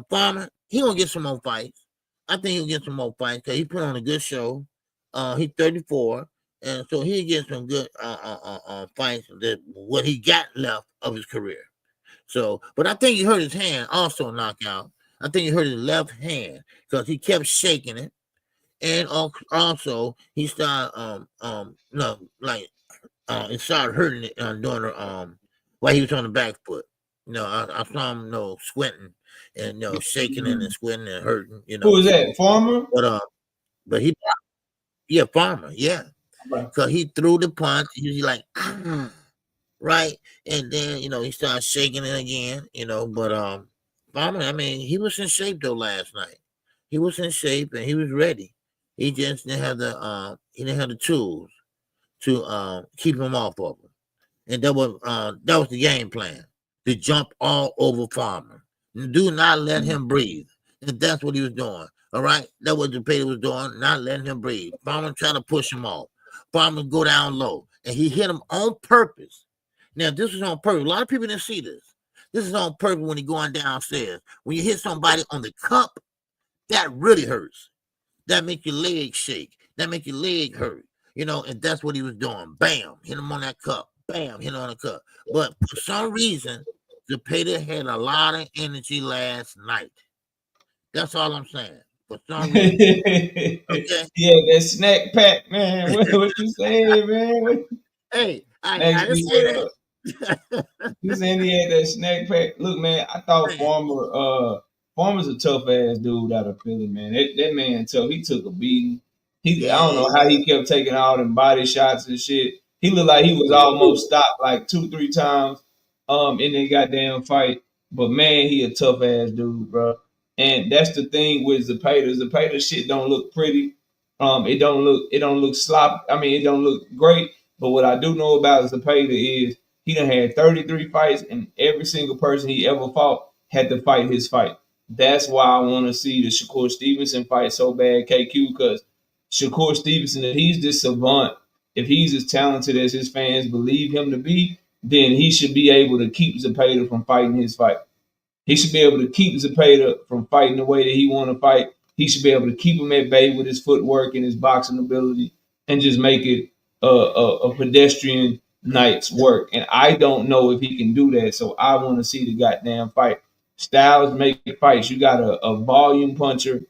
[SPEAKER 3] Farmer, he gonna get some more fights. I think he'll get some more fights because he put on a good show. He's 34, and so he'll get some good fights that what he got left of his career. So, but I think he hurt his hand also knockout. I think he hurt his left hand because he kept shaking it. And also he started it started hurting it during the while he was on the back foot. I saw him squinting and shaking and squinting and hurting.
[SPEAKER 2] Who was that? Farmer?
[SPEAKER 3] But Farmer, yeah. So he threw the punch. He was like, right, and then he started shaking it again. But Farmer, I mean, he was in shape though last night. He was in shape and he was ready. He just didn't have the tools to keep him off of him, and that was the game plan, to jump all over Farmer. Do not let him breathe, and that's what he was doing. All right, that's what Zepeda was doing, not letting him breathe. Farmer tried to push him off. Farmer go down low, and he hit him on purpose. Now this is on purpose. A lot of people didn't see this. This is on purpose when you're going downstairs. When you hit somebody on the cup, that really hurts. That make your leg shake. That make your leg hurt. And that's what he was doing. Bam, hit him on that cup. Bam, hit him on the cup. But for some reason, Zepeda had a lot of energy last night. That's all I'm saying. For some reason. Okay.
[SPEAKER 2] Yeah, that snack pack, man. What you saying, man?
[SPEAKER 3] Hey, I didn't say that.
[SPEAKER 2] You saying he had that snack pack? Look, man, I thought Farmer's a tough ass dude out of Philly, man. That man tough. He took a beating. I don't know how he kept taking all them body shots and shit. He looked like he was almost stopped like 2-3 times in that goddamn fight. But man, he a tough ass dude, bro. And that's the thing with Zepeda. Zepeda shit don't look pretty. It don't look sloppy. I mean, it don't look great. But what I do know about Zepeda is he done had 33 fights, and every single person he ever fought had to fight his fight. That's why I want to see the Shakur Stevenson fight so bad, KQ, because Shakur Stevenson, if he's this savant, if he's as talented as his fans believe him to be, then he should be able to keep Zepeda from fighting his fight. He should be able to keep Zepeda from fighting the way that he want to fight. He should be able to keep him at bay with his footwork and his boxing ability and just make it a pedestrian night's work. And I don't know if he can do that. So I want to see the goddamn fight. Styles make fights. You got a volume puncher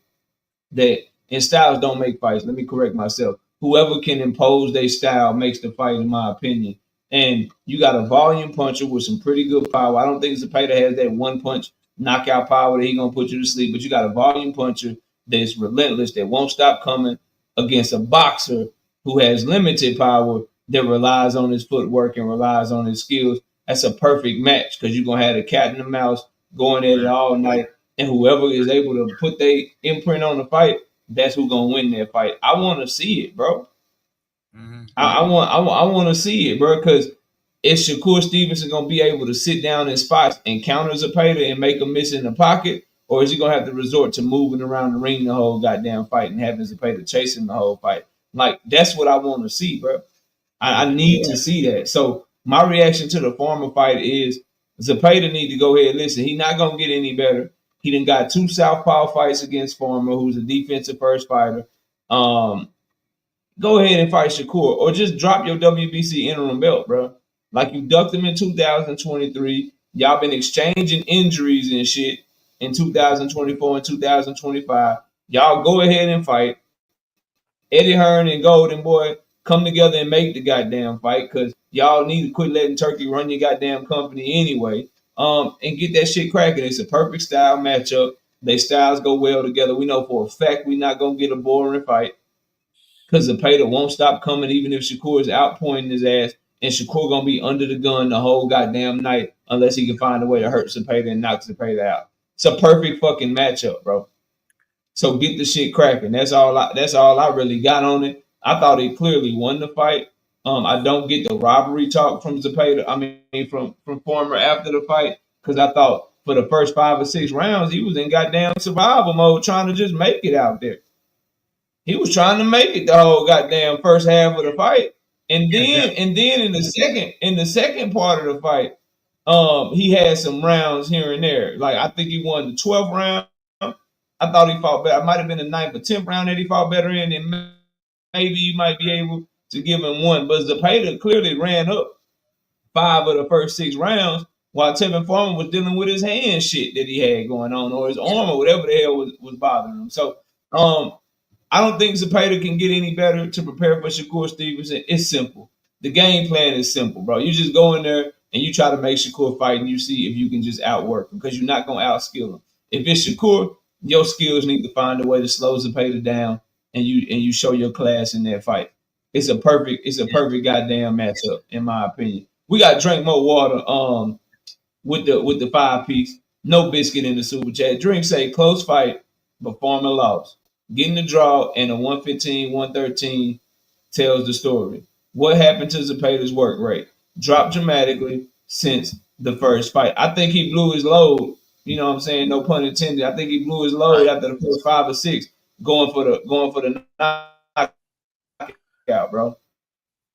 [SPEAKER 2] that, and styles don't make fights. Let me correct myself. Whoever can impose their style makes the fight, in my opinion. And you got a volume puncher with some pretty good power. I don't think Zepeda has that one punch knockout power that he gonna put you to sleep, but you got a volume puncher that's relentless, that won't stop coming against a boxer who has limited power that relies on his footwork and relies on his skills. That's a perfect match because you're gonna have the cat and the mouse going at it all night, and whoever is able to put their imprint on the fight, that's who's gonna win that fight. I want to see it, bro. I want to see it, bro, because is Shakur Stevenson gonna be able to sit down in spots and counter Zepeda and make him miss in the pocket, or is he gonna have to resort to moving around the ring the whole goddamn fight and having Zepeda chasing the whole fight? Like, that's what I want to see, bro. I need to see that. So my reaction to the former fight is Zepeda need to go ahead. Listen, he's not gonna get any better. He done got 2 southpaw fights against Former, who's a defensive first fighter. Go ahead and fight Shakur, or just drop your WBC interim belt, bro. Like, you ducked him in 2023. Y'all been exchanging injuries and shit in 2024 and 2025. Y'all go ahead and fight. Eddie Hearn and Golden Boy, come together and make the goddamn fight, because y'all need to quit letting Turki run your goddamn company anyway. And get that shit cracking. It's a perfect style matchup. Their styles go well together. We know for a fact we're not gonna get a boring fight, because Zepeda won't stop coming even if Shakur is outpointing his ass, and Shakur gonna be under the gun the whole goddamn night unless he can find a way to hurt Zepeda and knock Zepeda out. It's a perfect fucking matchup, bro. So get the shit cracking. That's all I really got on it. I thought he clearly won the fight. I don't get the robbery talk from Zepeda. I mean, from Former after the fight, because I thought for the first 5 or 6 rounds he was in goddamn survival mode, trying to just make it out there. He was trying to make it the whole goddamn first half of the fight, and then in the second part of the fight, he had some rounds here and there. Like, I think he won the 12th round. I thought he fought better. It might have been the 9th or 10th round that he fought better in, and maybe you might be able to give him one. But Zepeda clearly ran up 5 of the first 6 rounds, while Tevin Farmer was dealing with his hand shit that he had going on, or his arm, or whatever the hell was bothering him. So I don't think Zepeda can get any better to prepare for Shakur Stevenson. It's simple. The game plan is simple, bro. You just go in there and you try to make Shakur fight, and you see if you can just outwork him, because you're not going to outskill him. If it's Shakur, your skills need to find a way to slow Zepeda down, and you show your class in that fight. It's a perfect goddamn matchup, in my opinion. We got to drink more water with the 5-piece. No biscuit in the super chat. Drink say close fight, but Farmer lost. Getting the draw and a 115, 113 tells the story. What happened to Zepeda's work rate? Dropped dramatically since the first fight. I think he blew his load. You know what I'm saying? No pun intended. I think he blew his load after the first 5 or 6, going for the knockout, bro.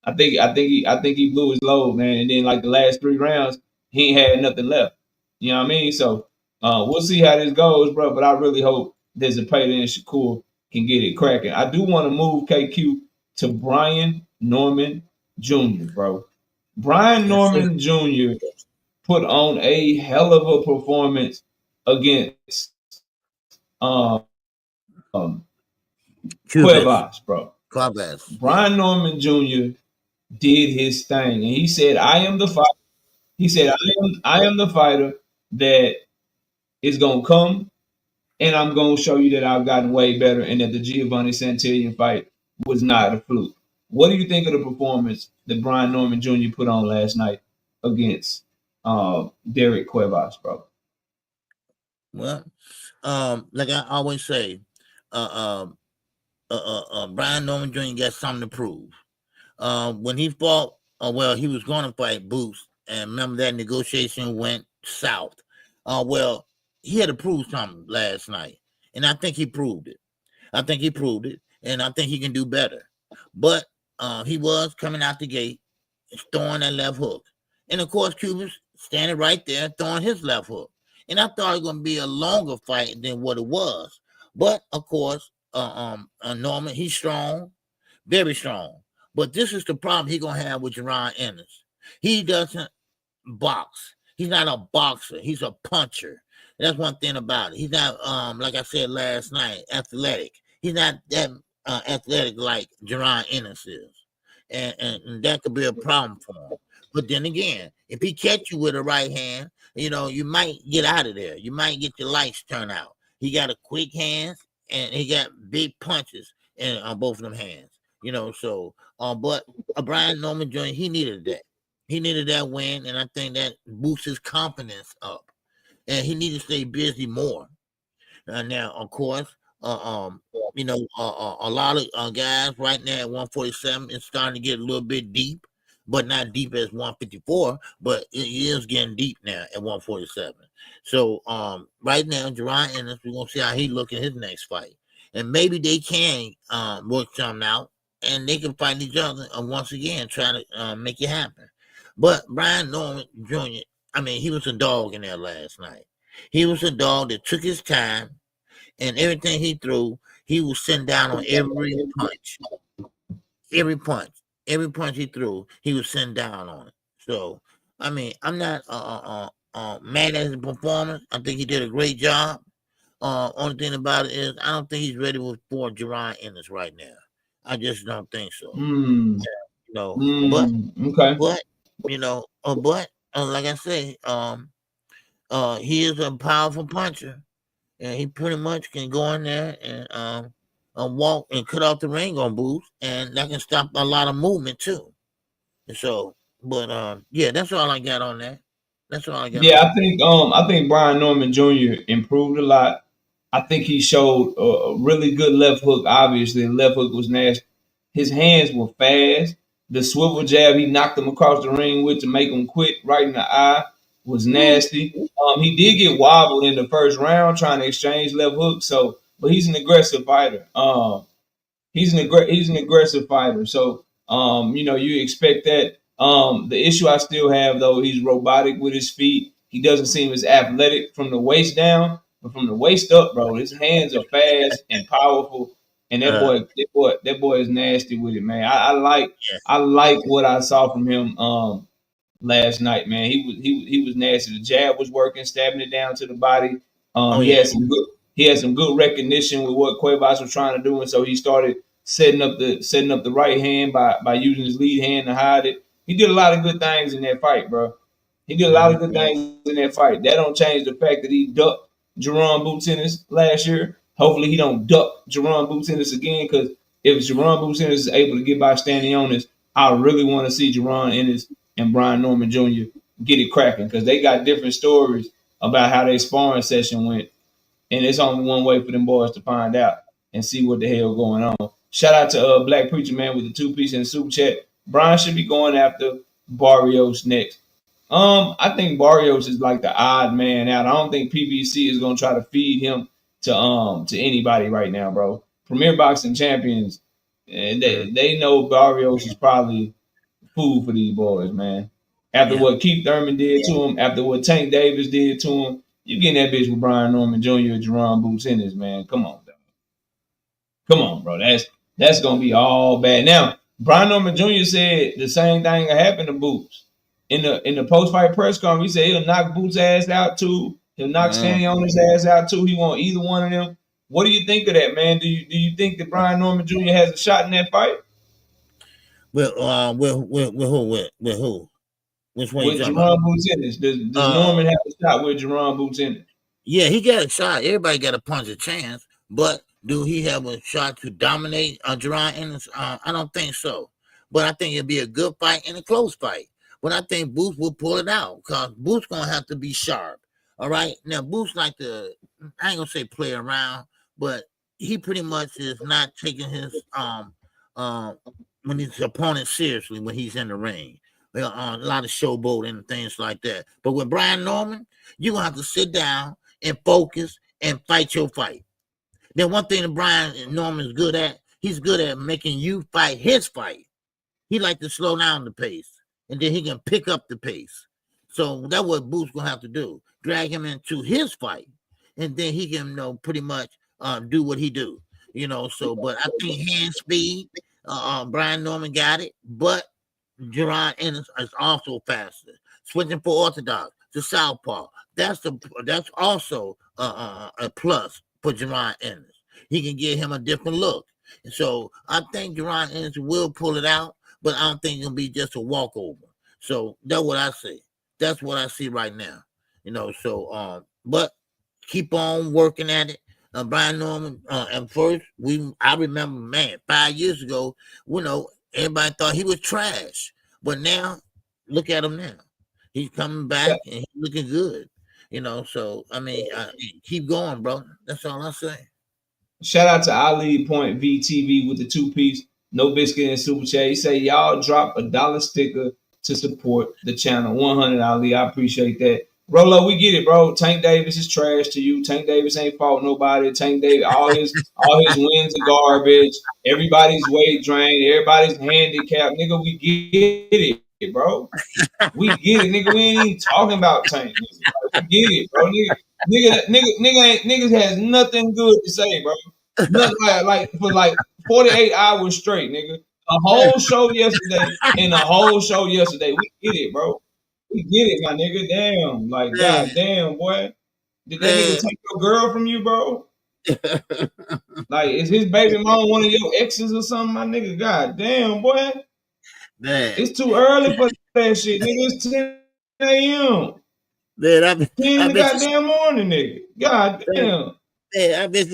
[SPEAKER 2] I think he blew his load, man. And then, like, the last 3 rounds, he ain't had nothing left. You know what I mean? So we'll see how this goes, bro. But I really hope that Zepeda and Shakur can get it cracking. I do want to move KQ to Brian Norman Jr., bro. Brian Norman Jr. put on a hell of a performance against Cuevas, bro. Brian Norman Jr. did his thing, and he said, "I am the fighter." He said, "I am the fighter that is gonna come, and I'm gonna show you that I've gotten way better, and that the Giovanni Santillan fight was not a fluke." What do you think of the performance that Brian Norman Jr. put on last night against Derek Cuevas, bro?
[SPEAKER 3] Well, like I always say, Brian Norman Jr. got something to prove. When he fought, he was going to fight Boots, and remember that negotiation went south. he had to prove something last night, and I think he proved it. I think he proved it, and I think he can do better. But he was coming out the gate, throwing that left hook, and of course Cuba's standing right there throwing his left hook. And I thought it was going to be a longer fight than what it was. But of course, Norman, he's strong, very strong. But this is the problem he's going to have with Jerron Ennis. He doesn't box. He's not a boxer. He's a puncher. That's one thing about it. He's not, like I said last night, athletic. He's not that athletic like Jerron Ennis is. And that could be a problem for him. But then again, if he catch you with a right hand, you might get out of there. You might get your lights turned out. He got a quick hands and he got big punches on both of them hands. So but Brian Norman Jr., he needed that. He needed that win, and I think that boosts his confidence up. And he needs to stay busy more. Now, of course, a lot of guys right now at 147 is starting to get a little bit deep, but not deep as 154, but it is getting deep now at 147. So right now, Jerron Ennis, we're going to see how he look in his next fight. And maybe they can work something out, and they can fight each other once again, try to make it happen. But Brian Norman Jr., he was a dog in there last night. He was a dog that took his time, and everything he threw, he was sitting down on every punch. Every punch he threw, he was sitting down on it. So, I'm not mad at his performance. I think he did a great job. Only thing about it is, I don't think he's ready for Jerron Ennis right now. I just don't think so.
[SPEAKER 2] Okay.
[SPEAKER 3] But like I say, he is a powerful puncher, and he pretty much can go in there and walk and cut off the ring on Boots, and that can stop a lot of movement too. So, but yeah, that's all I got on that. That's all I got.
[SPEAKER 2] Yeah, I think Brian Norman Jr. improved a lot. I think he showed a really good left hook. Obviously, the left hook was nasty. His hands were fast. The swivel jab he knocked him across the ring with to make him quit right in the eye was nasty. He did get wobbled in the first round trying to exchange left hooks. So, but he's an aggressive fighter. He's an aggressive fighter. So, you expect that. The issue I still have though, he's robotic with his feet. He doesn't seem as athletic from the waist down, but from the waist up, bro, his hands are fast and powerful. And that boy is nasty with it, man. I like what I saw from him last night, man. He was nasty. The jab was working, stabbing it down to the body. He had some good recognition with what Cuevas was trying to do, and so he started setting up the right hand by using his lead hand to hide it. He did a lot of good things in that fight, bro. He did a lot of good things in that fight. That don't change the fact that he ducked Jerron Boots Ennis last year. Hopefully he don't duck Jerron Boots Ennis again, because if Jerron Boots Ennis is able to get by standing on this, I really want to see Jerron Ennis and Brian Norman Jr. get it cracking, because they got different stories about how their sparring session went. And it's only one way for them boys to find out and see what the hell going on. Shout out to Black Preacher Man with the 2-piece and super chat. Brian should be going after Barrios next. I think Barrios is like the odd man out. I don't think PBC is gonna try to feed him to anybody right now, bro. Premier Boxing Champions, they know Barrios is probably food for these boys, man. After what Keith Thurman did to him, after what Tank Davis did to him, you getting that bitch with Brian Norman Jr. and Jerron Boots Ennis, man. Come on, dog. Come on, bro. That's gonna be all bad. Now, Brian Norman Jr. said the same thing that happened to Boots. In the post-fight press conference, he said he'll knock Boots' ass out too. He'll knock Stanley on his ass out too. He want either one of them. What do you think of that, man? Do you think that Brian Norman Jr. has a shot in that fight?
[SPEAKER 3] With who? Which one?
[SPEAKER 2] With Jerron Boots Ennis. Does Norman have a shot with Jerron Boots Ennis?
[SPEAKER 3] Yeah, he got a shot. Everybody got a punch a chance, but do he have a shot to dominate Jerron Ennis? I don't think so. But I think it'll be a good fight and a close fight. But I think Boots will pull it out, because Boots gonna have to be sharp. All right. Now Boots like to, I ain't gonna say play around, but he pretty much is not taking his when his opponent seriously when he's in the ring. A lot of showboat and things like that. But with Brian Norman, you're gonna have to sit down. and focus and fight your fight. Then one thing that Brian Norman is good at, he's good at making you fight his fight. He like to slow down the pace, and then he can pick up the pace. So that's what Booth's gonna have to do: drag him into his fight, and then he can, pretty much do what he do. So, but I think hand speed, Brian Norman got it, but Jerron Ennis is also faster. Switching for orthodox to southpaw, that's also a plus for Jerron Ennis. He can give him a different look. So I think Jerron Ennis will pull it out, but I don't think it'll be just a walkover. So that's what I see. That's what I see right now. So but keep on working at it. Brian Norman, at first I remember, man, 5 years ago, everybody thought he was trash. But now, look at him now. He's coming back and he's looking good. So I mean, keep going, bro. That's all I say.
[SPEAKER 2] Shout out to Ali Point VTV with the 2-piece, no biscuit and super chat. He say y'all drop $1 sticker to support the channel. 100 Ali, I appreciate that. Rolo, we get it, bro. Tank Davis is trash to you. Tank Davis ain't fought nobody. Tank Davis, all his wins are garbage. Everybody's weight drained. Everybody's handicapped. Nigga, we get it, bro. We get it, nigga. We ain't even talking about Tank. We get it, bro. Niggas has nothing good to say, bro. Nothing like for 48 hours straight, nigga. A whole show yesterday and a whole show yesterday. We get it, bro. We get it, my nigga. Damn. Like, goddamn, boy. Did that nigga take your girl from you, bro? Like, is his baby mom one of your exes or something, my nigga? Goddamn, boy.
[SPEAKER 3] Man.
[SPEAKER 2] It's too early for that shit, nigga. It's 10 a.m.
[SPEAKER 3] Man,
[SPEAKER 2] 10 in the goddamn morning, nigga. Goddamn.
[SPEAKER 3] Man, I bet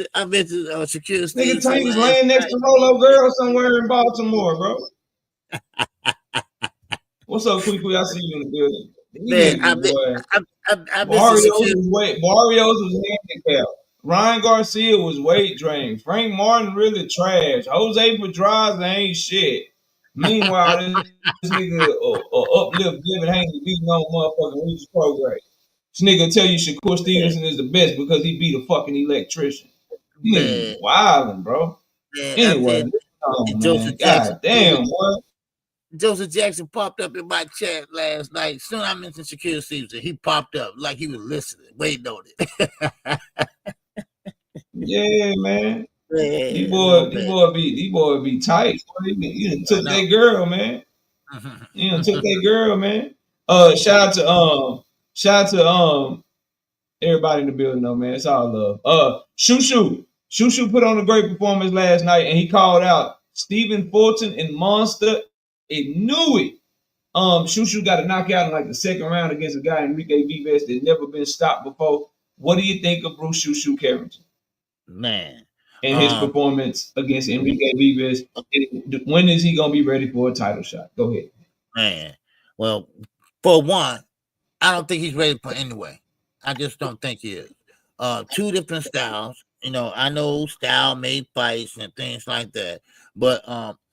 [SPEAKER 3] you secure
[SPEAKER 2] Nigga Tank is laying next to Rolo girl somewhere in Baltimore, bro. What's up, Quick? I see you in the building.
[SPEAKER 3] Man,
[SPEAKER 2] Barrios was handicapped. Ryan Garcia was weight drained. Frank Martin really trash. Jose Pedraza ain't shit. Meanwhile, this nigga uplift David Haney beating on motherfucking Regis Prograde. This nigga tell you Shakur Stevenson is the best because he beat a fucking electrician. Nigga wildin', bro. Man, anyway, God damn, boy.
[SPEAKER 3] Joseph Jackson popped up in my chat last night. Soon I mentioned Shakur Stevenson. He popped up like he was listening, waiting on it.
[SPEAKER 2] Yeah, man. These boy be tight. You took that girl, man. You took that girl, man. Shout out to everybody in the building, though, man. It's all love. Shushu put on a great performance last night, and he called out Stephen Fulton and Monster. It knew it. Shushu got a knockout in like the second round against a guy, Enrique Vives, that never been stopped before. What do you think of Bruce Shushu Carrington?
[SPEAKER 3] Man.
[SPEAKER 2] And his performance against Enrique Vives. When is he gonna be ready for a title shot? Go ahead.
[SPEAKER 3] Man. Well, for one, I don't think he's ready for anyway. I just don't think he is. Two different styles. I know style made fights and things like that. But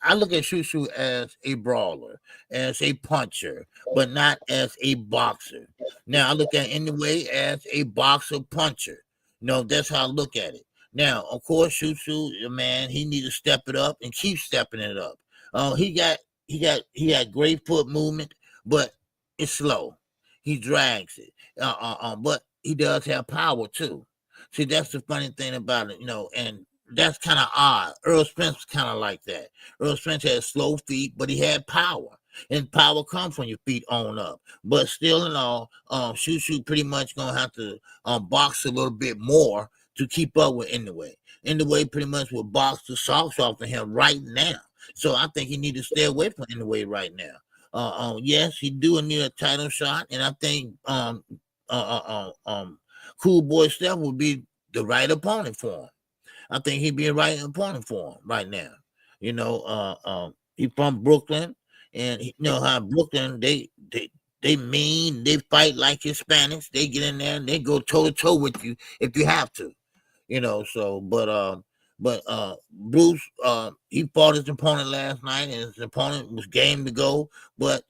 [SPEAKER 3] I look at Shushu as a brawler, as a puncher, but not as a boxer. Now, I look at anyway as a boxer puncher. That's how I look at it. Now, of course, Shushu, man, he need to step it up and keep stepping it up. He got great foot movement, but it's slow. He drags it. But he does have power too. See, that's the funny thing about it, and that's kind of odd. Earl Spence kind of like that. Earl Spence had slow feet, but he had power. And power comes when your feet on up. But still in all, Shushu pretty much going to have to box a little bit more to keep up with Inoue. Inoue pretty much will box the socks off of him right now. So I think he need to stay away from Inoue right now. Yes, he do need a title shot, and I think Cool Boy Steph would be the right opponent for him. I think he'd be a right opponent for him right now. He from Brooklyn, and you know how Brooklyn they mean, they fight like Hispanics. They get in there and they go toe to toe with you if you have to. But Bruce, he fought his opponent last night, and his opponent was game to go. But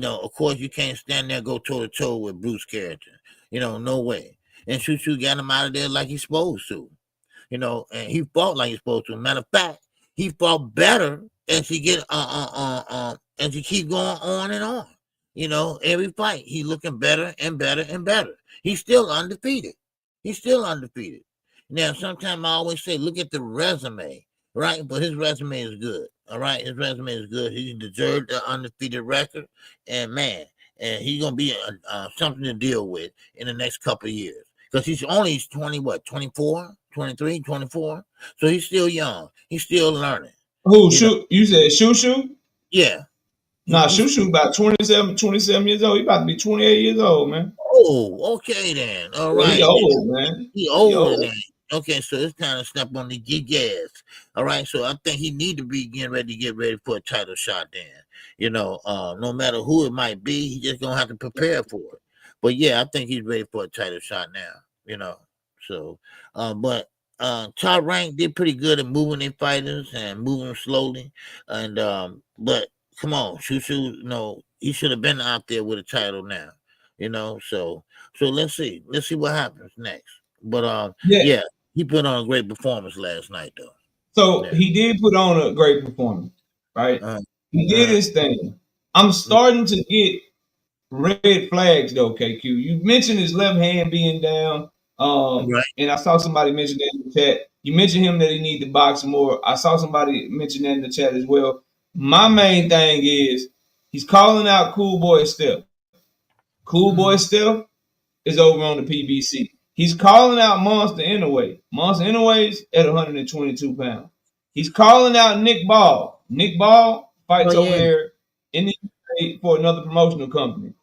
[SPEAKER 3] of course, you can't stand there and go toe to toe with Bruce Carrington. No way. and Shushu got him out of there like he's supposed to. You know, and he fought like he's supposed to. Matter of fact, he fought better as he get as he keep going on and on. You know, every fight he looking better and better and better. He's still undefeated. He's still undefeated. Now, sometimes I always say, look at the resume, right? But his resume is good. All right, his resume is good. He deserved the undefeated record, and man, and he's gonna be something to deal with in the next couple of years because he's 20, what, 24, 23, 24. So he's still young. He's still learning.
[SPEAKER 2] Who shoot? You said Shushu?
[SPEAKER 3] Yeah.
[SPEAKER 2] Nah, Shushu about 27 years old. He about to be 28 years old, man.
[SPEAKER 3] Oh, okay then. All right.
[SPEAKER 2] He old, man.
[SPEAKER 3] He older then. Okay, so it's time to step on the gas. All right, so I think he need to be getting ready for a title shot then. You know, no matter who it might be, he just gonna have to prepare for it. But yeah, I think he's ready for a title shot now. You know, so but Top Rank did pretty good at moving their fighters and moving them slowly. And but come on, Shushu, you know, he should have been out there with a title now. You know, so let's see what happens next. But yeah, he put on a great performance last night, though.
[SPEAKER 2] So he did put on a great performance, right? He did his thing. I'm starting to get red flags, though, KQ. You mentioned his left hand being down, and I saw somebody mention that in the chat. You mentioned him that he need to box more. I saw somebody mention that in the chat as well. My main thing is he's calling out Cool Boy Steph. Cool Boy Steph is over on the PBC. He's calling out Monster Inoue. Monster Inoue's at 122 pounds. He's calling out Nick Ball. Nick Ball fights over there in the UK for another promotional company.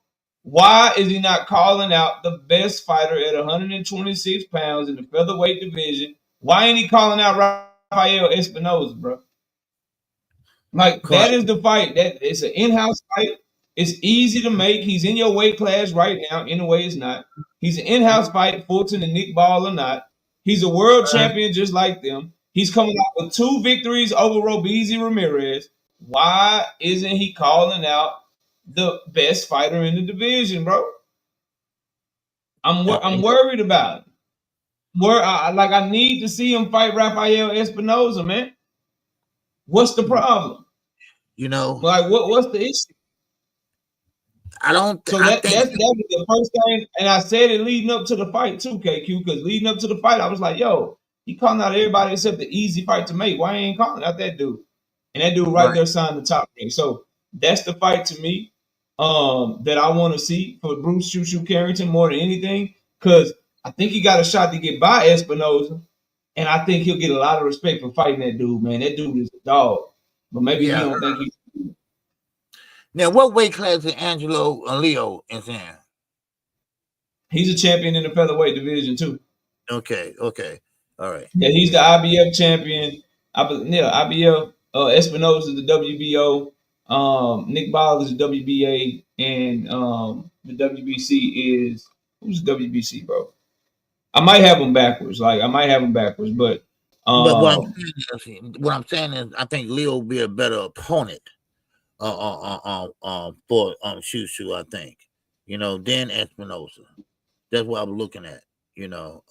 [SPEAKER 2] Why is he not calling out the best fighter at 126 pounds in the featherweight division? Why ain't he calling out Rafael Espinoza, bro? Like, that is the fight. That it's an in-house fight. It's easy to make. He's in your weight class right now. Inoue is not. He's an in-house fight, Fulton and Nick Ball or not. He's a world champion just like them. He's coming out with 2 victories over Robeisy Ramirez. Why isn't he calling out the best fighter in the division, bro? I'm worried about it. I need to see him fight Rafael Espinoza, man. What's the problem?
[SPEAKER 3] You know,
[SPEAKER 2] like what's the issue?
[SPEAKER 3] I don't.
[SPEAKER 2] So that was the first thing, and I said it leading up to the fight too, KQ. Because leading up to the fight, I was like, "Yo, he calling out everybody except the easy fight to make. Why he ain't calling out that dude?" And that dude right there signed the Top Rank. So that's the fight to me that I want to see for Bruce Shushu Carrington more than anything, because I think he got a shot to get by Espinoza, and I think he'll get a lot of respect for fighting that dude. Man, that dude is a dog. But maybe he don't think he's.
[SPEAKER 3] Now, what weight class is Angelo Leo in?
[SPEAKER 2] He's a champion in the featherweight division too.
[SPEAKER 3] Okay, all right.
[SPEAKER 2] Yeah, he's the IBF champion. IBF. Espinoza is the WBO. Nick Ball is the WBA, and the WBC is who's the WBC, bro? I might have them backwards. But
[SPEAKER 3] what I'm saying is, I think Leo will be a better opponent. For Shushu, I think, you know, then Espinoza. That's what I'm looking at, you know,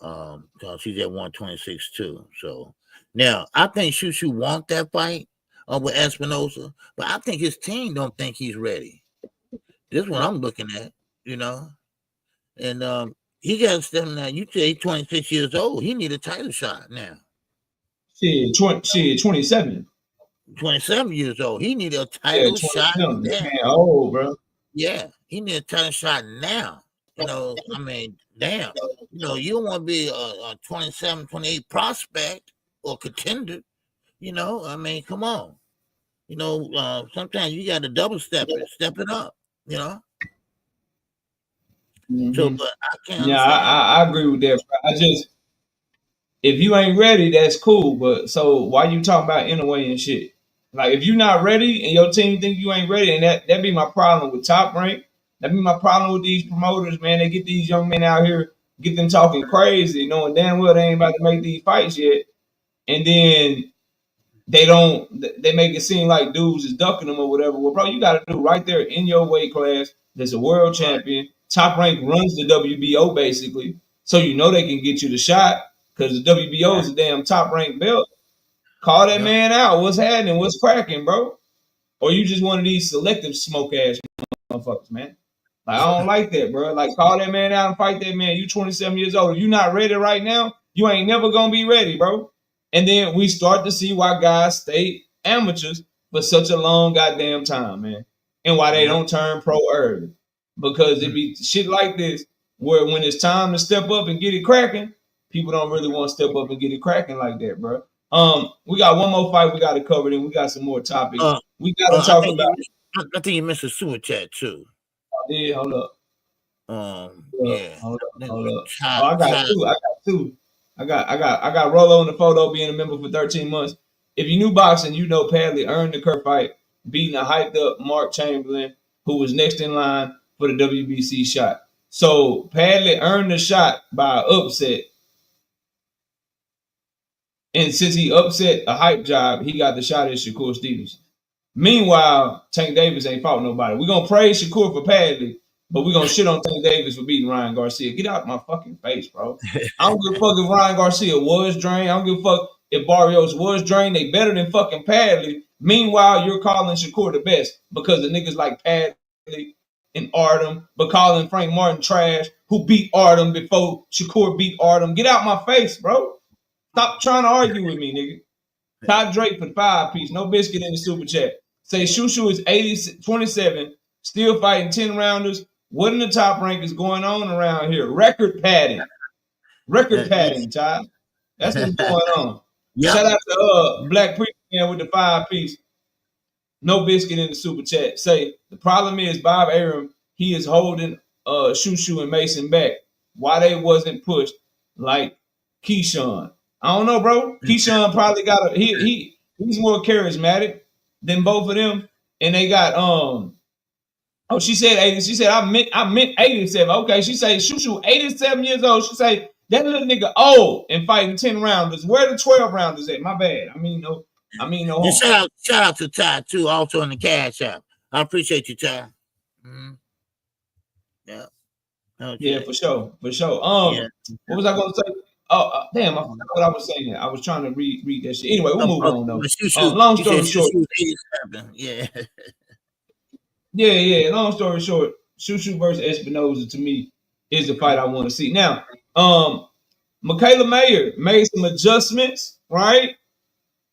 [SPEAKER 3] because he's at 126 too. So now I think Shushu want that fight with Espinoza, but I think his team don't think he's ready. This is what I'm looking at, you know, and he got to step now. You say he's 26 years old. He need a title shot now.
[SPEAKER 2] 27.
[SPEAKER 3] 27 years old. He need a title shot now.
[SPEAKER 2] Man, old, bro.
[SPEAKER 3] Yeah, he need a title shot now. You know, I mean, damn. You know, you don't want to be a 27, 28 prospect or contender. You know, I mean, come on. You know, sometimes you got to double step it up, you know. So, but I can't.
[SPEAKER 2] Yeah, I agree with that. I just, if you ain't ready, that's cool. But so why you talking about Inoue and shit? Like, if you're not ready and your team think you ain't ready, and that be my problem with Top Rank. That be my problem with these promoters, man. They get these young men out here, get them talking crazy, knowing damn well they ain't about to make these fights yet. And then they make it seem like dudes is ducking them or whatever. Well, bro, you got to do right there in your weight class. There's a world champion. Top Rank runs the WBO basically. So you know they can get you the shot because the WBO is a damn top ranked belt. Call that man out. What's happening? What's cracking, bro? Or you just one of these selective smoke ass motherfuckers, man. Like, I don't like that, bro. Like, call that man out and fight that man. You 27 years old. If you not ready right now, you ain't never gonna be ready, bro. And then we start to see why guys stay amateurs for such a long goddamn time, man. And why they don't turn pro early. Because it be shit like this where when it's time to step up and get it cracking, people don't really want to step up and get it cracking like that, bro. We got one more fight we got to cover, then we got some more topics. We got to talk about.
[SPEAKER 3] I think you missed a super chat too.
[SPEAKER 2] Yeah, hold up.
[SPEAKER 3] Yeah.
[SPEAKER 2] Hold up. Oh, I got two. I got Rolo in the photo being a member for 13 months. If you knew boxing, you know Padley earned the Kerr fight, beating a hyped up Mark Chamberlain, who was next in line for the WBC shot. So Padley earned the shot by upset. And since he upset a hype job, he got the shot at Shakur Stevenson. Meanwhile, Tank Davis ain't fought nobody. We're going to praise Shakur for Padley, but we're going to shit on Tank Davis for beating Ryan Garcia. Get out my fucking face, bro. I don't give a fuck if Ryan Garcia was drained. I don't give a fuck if Barrios was drained. They better than fucking Padley. Meanwhile, you're calling Shakur the best because the niggas like Padley and Artem, but calling Frank Martin trash, who beat Artem before Shakur beat Artem. Get out my face, bro. Stop trying to argue with me, nigga. Todd Drake for 5 piece. No biscuit in the super chat. Say Shushu is 27, still fighting 10 rounders. What in the top rank is going on around here? Record padding. Todd. That's what's going on. Shout out to Black Preacher with the 5 piece. No biscuit in the super chat. Say the problem is Bob Arum, he is holding Shushu and Mason back. Why they wasn't pushed like Keyshawn? I don't know, bro. Keyshawn probably got he's more charismatic than both of them. And they got she said 80. She said I meant 87. Okay, she said Shushu 87 years old. She said that little nigga old and fighting 10 rounders. Where the 12 rounders at? My bad. I mean no.
[SPEAKER 3] Shout out to Ty too, also in the Cash App. I appreciate you, Ty. Mm-hmm. Yeah. Okay.
[SPEAKER 2] Yeah, for sure. What was I gonna say? Oh, damn, I forgot what I was saying. I was trying to read that shit. Anyway, we'll move on though. Long story short.
[SPEAKER 3] Yeah.
[SPEAKER 2] Yeah. Long story short, Shushu versus Espinoza to me is the fight I want to see. Now, Michaela Mayer made some adjustments, right?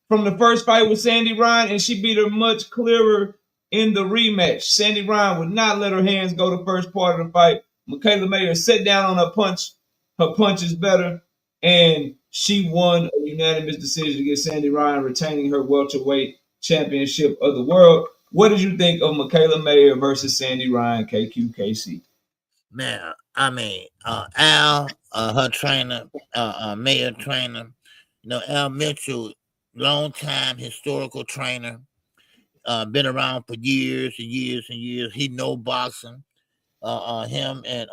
[SPEAKER 2] From the first fight with Sandy Ryan, and she beat her much clearer in the rematch. Sandy Ryan would not let her hands go the first part of the fight. Michaela Mayer sat down on her punch. Her punch is better. And she won a unanimous decision against Sandy Ryan, retaining her welterweight championship of the world. What did you think of Michaela Mayer versus Sandy Ryan, KQKC?
[SPEAKER 3] Man, I mean, Al, her trainer, Mayer trainer, Al Mitchell, long time historical trainer, been around for years and years and years. He know boxing. Him and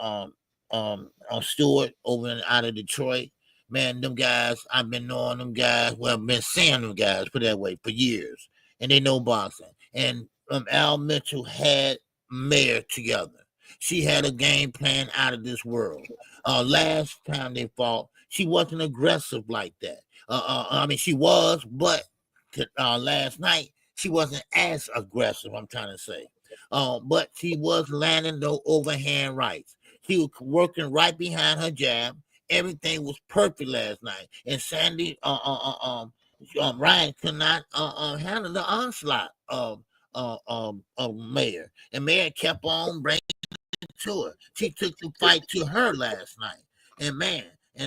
[SPEAKER 3] Stewart over out of Detroit. Man, them guys, I've been knowing them guys. Well, I've been seeing them guys, put it that way, for years. And they know boxing. And Al Mitchell had Mayer together. She had a game plan out of this world. Last time they fought, she wasn't aggressive like that. I mean, she was, but last night, she wasn't as aggressive, I'm trying to say. But she was landing those overhand rights. She was working right behind her jab. Everything was perfect last night. And Sandy Ryan could not handle the onslaught of Mayer. And Mayer kept on bringing it to her. She took the fight to her last night. And man,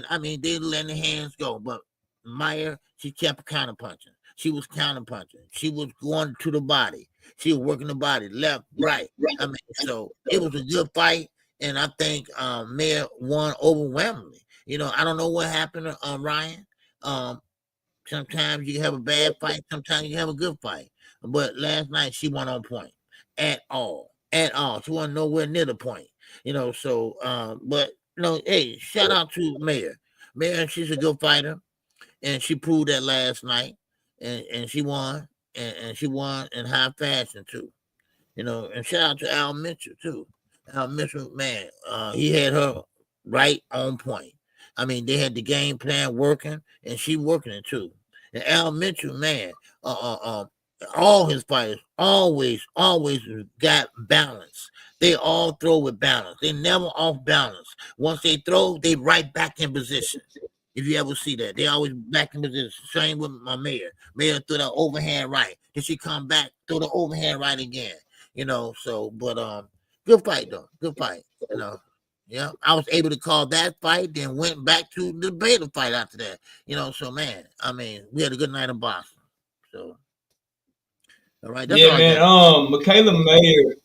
[SPEAKER 3] I mean, they let the hands go. But Mayer, she kept counterpunching. She was counterpunching. She was going to the body. She was working the body, left, right. I mean, so it was a good fight. And I think Mayer won overwhelmingly. I don't know what happened to Ryan. Sometimes you have a bad fight. Sometimes you have a good fight. But last night she won on point at all. She wasn't nowhere near the point. But hey, shout out to Mayer. Mayer, she's a good fighter. And she proved that last night. And she won. And she won in high fashion too. And shout out to Al Mitchell too. Al Mitchell, man, he had her right on point. I mean, they had the game plan working, and she working it too. And Al Mitchell, man, all his fighters always got balance. They all throw with balance. They never off balance. Once they throw, they right back in position. If you ever see that, they always back in position. Same with my mayor. Mayor threw the overhand right. Then she come back, throw the overhand right again. You know, so but good fight though. Good fight. You know. Yeah, I was able to call that fight, then went back to the Beta fight after that. You know, so man, I mean, we had a good night in Boston. So, all right, that's
[SPEAKER 2] Yeah,
[SPEAKER 3] all I
[SPEAKER 2] man.
[SPEAKER 3] got.
[SPEAKER 2] Michaela Mayer.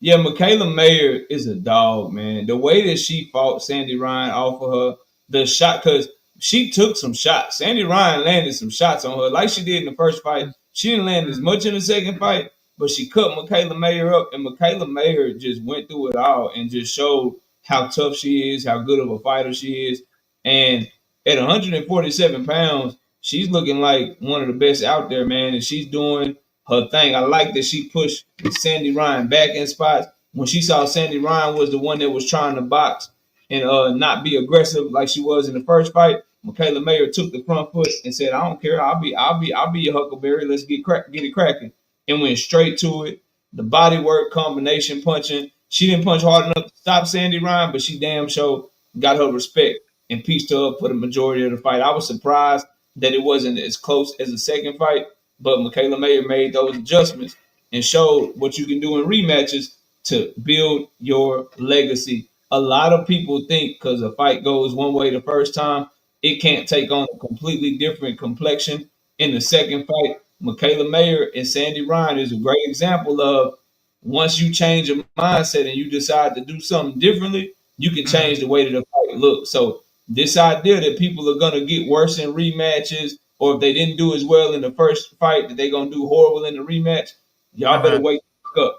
[SPEAKER 2] Yeah, Michaela Mayer is a dog, man. The way that she fought Sandy Ryan off of her, the shot, because she took some shots. Sandy Ryan landed some shots on her, like she did in the first fight. She didn't land as much in the second fight, but she cut Michaela Mayer up, and Michaela Mayer just went through it all and just showed how tough she is, how good of a fighter she is. And at 147 pounds, she's looking like one of the best out there, man. And she's doing her thing. I like that she pushed Sandy Ryan back in spots when she saw Sandy Ryan was the one that was trying to box and not be aggressive like she was in the first fight. Michaela Mayer took the front foot and said, "I don't care. I'll be your Huckleberry. Let's get it cracking," and went straight to it. The body work, combination punching. She didn't punch hard enough to stop Sandy Ryan, but she damn sure got her respect and pieced her up for the majority of the fight. I was surprised that it wasn't as close as the second fight, but Michaela Mayer made those adjustments and showed what you can do in rematches to build your legacy. A lot of people think because a fight goes one way the first time, it can't take on a completely different complexion in the second fight. Michaela Mayer and Sandy Ryan is a great example of once you change your mindset and you decide to do something differently, you can change the way that the fight looks. So this idea that people are gonna get worse in rematches, or if they didn't do as well in the first fight, that they're gonna do horrible in the rematch, y'all better wake up.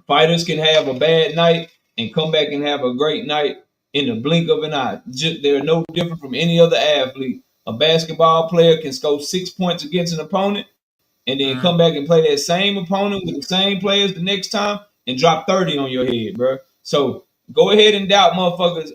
[SPEAKER 2] Fighters can have a bad night and come back and have a great night in the blink of an eye. They're no different from any other athlete. A basketball player can score 6 points against an opponent and then come back and play that same opponent with the same players the next time and drop 30 on your head, bro. So go ahead and doubt motherfuckers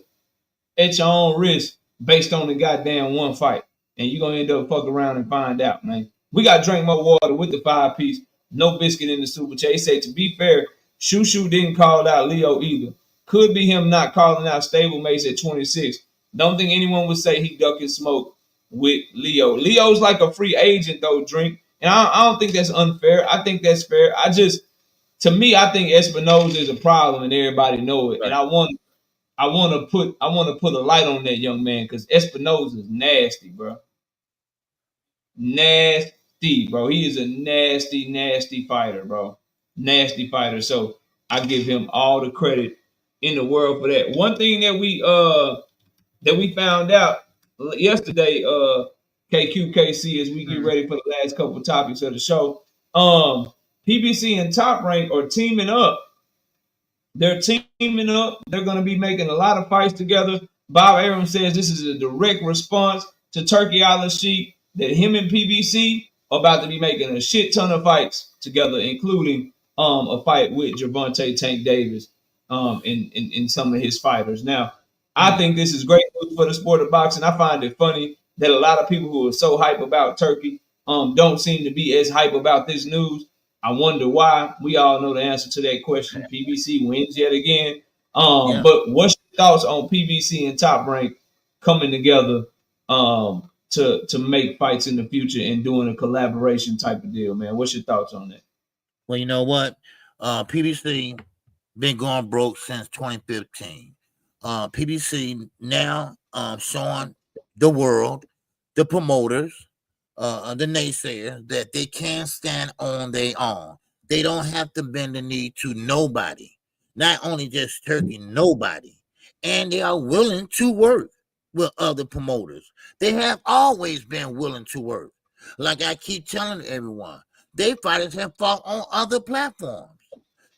[SPEAKER 2] at your own risk based on the goddamn one fight. And you're going to end up fuck around and find out, man. We got to drink more water with the 5-piece. No biscuit in the super chat. He said, to be fair, Shushu didn't call out Leo either. Could be him not calling out stablemates at 26. Don't think anyone would say he ducking smoke with Leo. Leo's like a free agent, though, Drink. And I don't think that's unfair. I think that's fair. To me, I think Espinoza is a problem and everybody know it. Right. And I want to put a light on that young man because Espinoza is nasty, bro. Nasty, bro. He is a nasty, nasty fighter, bro. Nasty fighter. So I give him all the credit in the world for that. One thing that we found out yesterday, KQKC, as we get ready for the last couple of topics of the show, PBC and Top Rank are teaming up. They're teaming up. They're going to be making a lot of fights together. Bob Arum says this is a direct response to Turki Al-Sheikh, that him and PBC are about to be making a shit ton of fights together, including a fight with Gervonta Tank Davis in some of his fighters. Now, I think this is great news for the sport of boxing. I find it funny that a lot of people who are so hype about Turki don't seem to be as hype about this news. I wonder why. We all know the answer to that question. PBC wins yet again. But what's your thoughts on PBC and Top Rank coming together to make fights in the future and doing a collaboration type of deal, man? What's your thoughts on that?
[SPEAKER 3] Well, you know what? PBC been going broke since 2015. PBC now showing the world, the promoters, the naysayers, that they can stand on their own. They don't have to bend the knee to nobody, not only just Turki, nobody. And they are willing to work with other promoters. They have always been willing to work. Like I keep telling everyone, they fighters have fought on other platforms.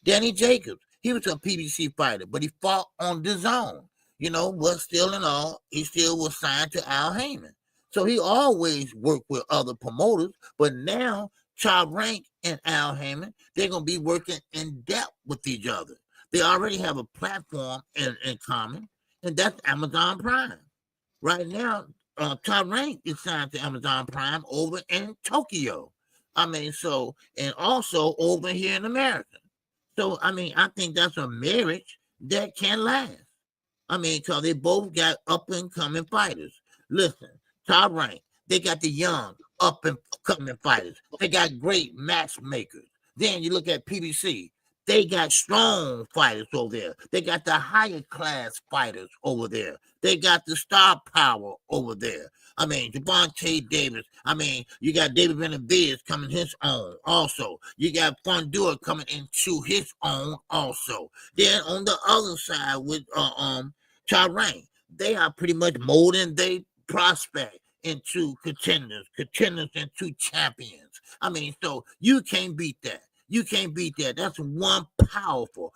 [SPEAKER 3] Danny Jacobs, he was a PBC fighter, but he fought on the zone. You know, but still in all, he still was signed to Al Heyman. So he always worked with other promoters, but now Top Rank and Al Heyman, they're going to be working in depth with each other. They already have a platform in common, and that's Amazon Prime. Right now, Top Rank is signed to Amazon Prime over in Tokyo. I mean, so, and also over here in America. So, I mean, I think that's a marriage that can last. I mean, because they both got up and coming fighters. Listen, Top Rank, they got the young up and coming fighters. They got great matchmakers. Then you look at PBC, they got strong fighters over there. They got the higher class fighters over there. They got the star power over there. I mean, Javante Davis. I mean, you got David Benavidez coming his own also. You got Fondua coming into his own also. Then on the other side with Top Rank, they are pretty much molding their prospect into contenders into champions. I mean, so you can't beat that. You can't beat that. That's one powerful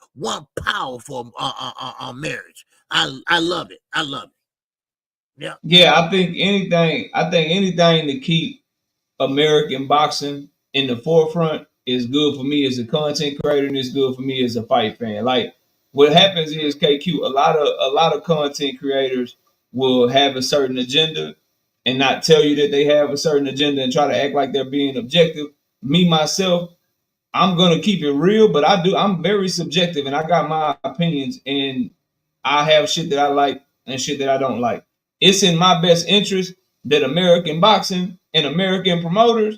[SPEAKER 3] marriage. I love it. I love it. Yeah.
[SPEAKER 2] Yeah, I think anything to keep American boxing in the forefront is good for me as a content creator, and it's good for me as a fight fan. Like what happens is KQ, a lot of content creators will have a certain agenda and not tell you that they have a certain agenda and try to act like they're being objective. Me myself, I'm gonna keep it real, but I'm very subjective and I got my opinions, and I have shit that I like and shit that I don't like. It's in my best interest that American boxing and American promoters,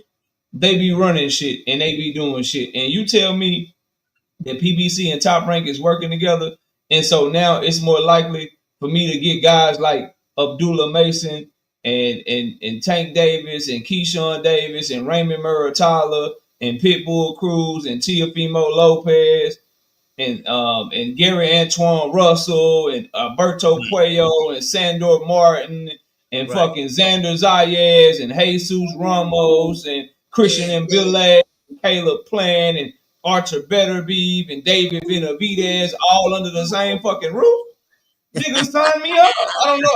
[SPEAKER 2] they be running shit and they be doing shit. And you tell me that PBC and Top Rank is working together, and so now it's more likely for me to get guys like Abdullah Mason and Tank Davis and Keyshawn Davis and Raymond Muratala and Pitbull Cruz and Teofimo Lopez and Gary Antoine Russell and Alberto Cuello and Sandor Martin and fucking Xander Zayas and Jesus Ramos and Christian Mbile and Caleb Plant and Archer Betterbeef and David Benavidez all under the same fucking roof. Niggas sign me up. I don't know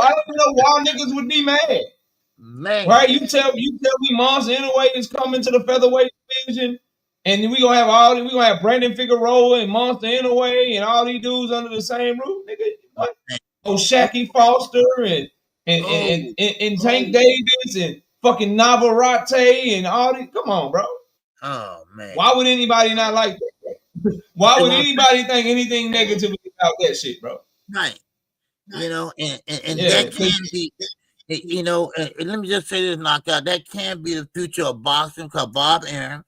[SPEAKER 2] why niggas would be mad.
[SPEAKER 3] Man.
[SPEAKER 2] Right? You tell me Monster Inoue is coming to the featherweight division, and we gonna have Brandon Figueroa and Monster Inoue and all these dudes under the same roof, nigga. What? Oh, Shaqy Foster and Tank Davis and fucking Navarrete and all these. Come on, bro.
[SPEAKER 3] Oh man.
[SPEAKER 2] Why would anybody not like that? Why would anybody think anything negative about that shit, bro?
[SPEAKER 3] Right. You know, and that can be, you know, let me just say this, Knockout. That can be the future of boxing because Bob Arum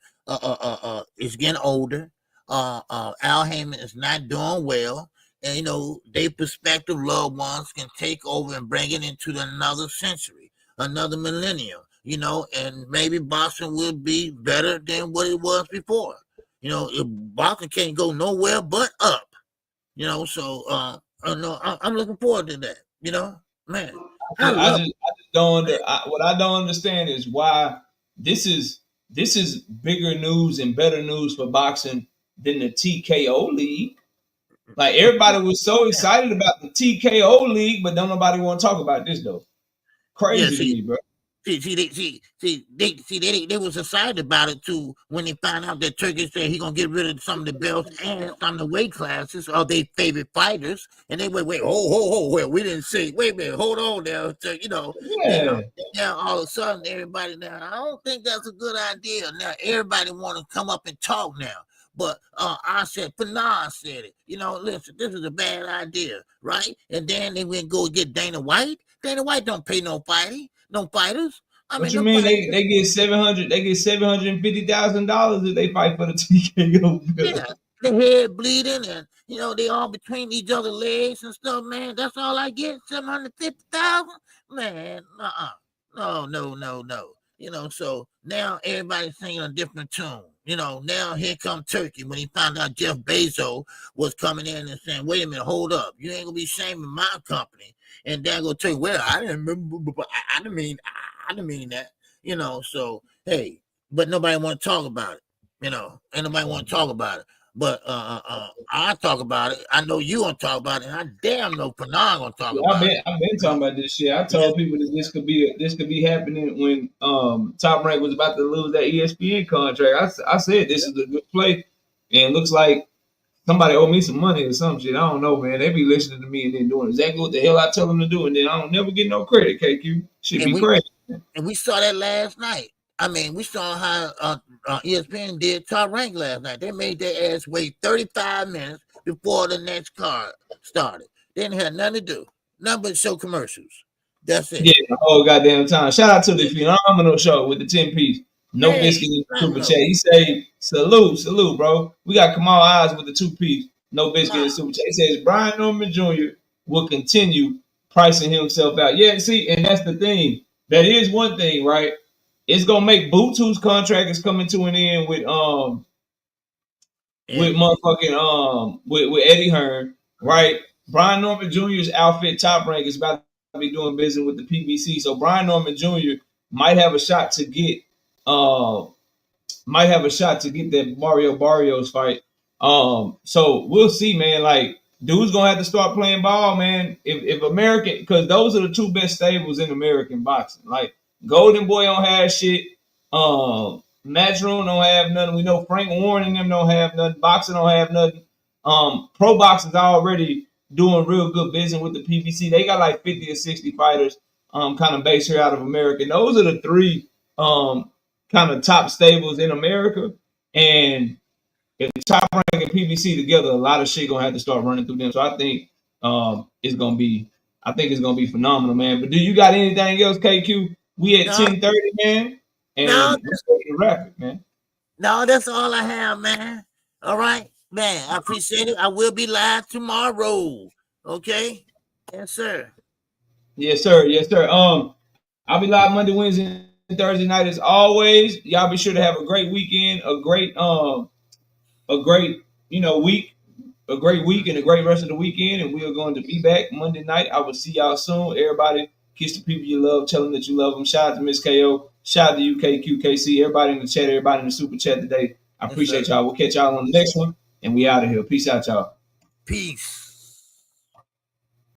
[SPEAKER 3] is getting older. Al Heyman is not doing well. And, you know, their prospective loved ones can take over and bring it into another century, another millennium, you know, and maybe boxing will be better than what it was before. You know, boxing can't go nowhere but up, you know, so, no, I'm looking forward to that. You know, man.
[SPEAKER 2] I just don't what I don't understand is why this is bigger news and better news for boxing than the TKO league. Like everybody was so excited about the TKO league, but don't nobody want to talk about this though. Crazy to me, bro.
[SPEAKER 3] They was excited about it too when they found out that Turki said he gonna get rid of some of the belts and some of the weight classes of their favorite fighters, and they went, wait, we didn't say, wait a minute, hold on there, so, you know, now all of a sudden everybody now, I don't think that's a good idea. Now everybody want to come up and talk now. But I said, Fanon said it. You know, listen, this is a bad idea, right? And then they went go get Dana White. Dana White don't pay no fighters.
[SPEAKER 2] What you mean? They get $750,000 if they fight for the TKO.
[SPEAKER 3] Yeah, the head bleeding, and you know they all between each other legs and stuff. Man, that's all I get. $750,000. Man, no. You know, so now everybody's singing a different tune. You know, now here come Turki when he found out Jeff Bezos was coming in and saying, wait a minute, hold up. You ain't gonna be shaming my company. And then go tell you, well, I didn't remember, but I didn't mean that. You know, so hey, but nobody want to talk about it. You know, ain't nobody want to talk about it. But I talk about it. I know you gonna talk about it. And I damn know Fanon gonna talk about it.
[SPEAKER 2] I've been talking about this shit. I told people that this could be happening when Top Rank was about to lose that ESPN contract. I said this is a good play, and it looks like Somebody owe me some money or some shit. I don't know, man. They be listening to me and then doing exactly what the hell I tell them to do, and then I don't never get no credit. KQ should be crazy.
[SPEAKER 3] And we saw that last night. I mean, we saw how ESPN did Top Rank last night. They made their ass wait 35 minutes before the next card started. They didn't have nothing to do, nothing but show commercials. That's it.
[SPEAKER 2] Yeah, the whole goddamn time. Shout out to the phenomenal show with the 10-piece. No biscuit in the super chat. He say, salute, bro. We got Kamal Eyes with the 2-piece. No biscuit in the super chat. He says Brian Norman Jr. will continue pricing himself out. Yeah, see, and that's the thing. That is one thing, right? It's gonna make Boots, contract is coming to an end with motherfucking with Eddie Hearn, right? Brian Norman Jr.'s outfit Top Rank is about to be doing business with the PBC. So Brian Norman Jr. might have a shot to get that Mario Barrios fight. So we'll see, man. Like, dude's gonna have to start playing ball, man. If American, because those are the two best stables in American boxing. Like, Golden Boy don't have shit. Matchroom don't have nothing. We know Frank Warren and them don't have nothing. Boxing don't have nothing. Pro boxing's already doing real good business with the PBC. They got like 50 or 60 fighters kind of based here out of America. And those are the three kind of top stables in America. And if Top Rank and PBC together, a lot of shit gonna have to start running through them. So I think it's gonna be phenomenal, man. But do you got anything else, KQ? We at 10:30, man. And we're rapid, man.
[SPEAKER 3] No, that's all I have, man. All right, man. I appreciate it. I will be live tomorrow. Okay? Yes, sir.
[SPEAKER 2] Yes, sir. Yes, sir. I'll be live Monday, Wednesday, and Thursday night as always. Y'all be sure to have a great weekend, a great week, a great week, and a great rest of the weekend. And we are going to be back Monday night. I will see y'all soon. Everybody, kiss the people you love. Tell them that you love them. Shout out to Miss KO. Shout out to UKQKC. Everybody in the chat. Everybody in the super chat today. I appreciate y'all. We'll catch y'all on the next one. And we out of here. Peace out, y'all.
[SPEAKER 3] Peace.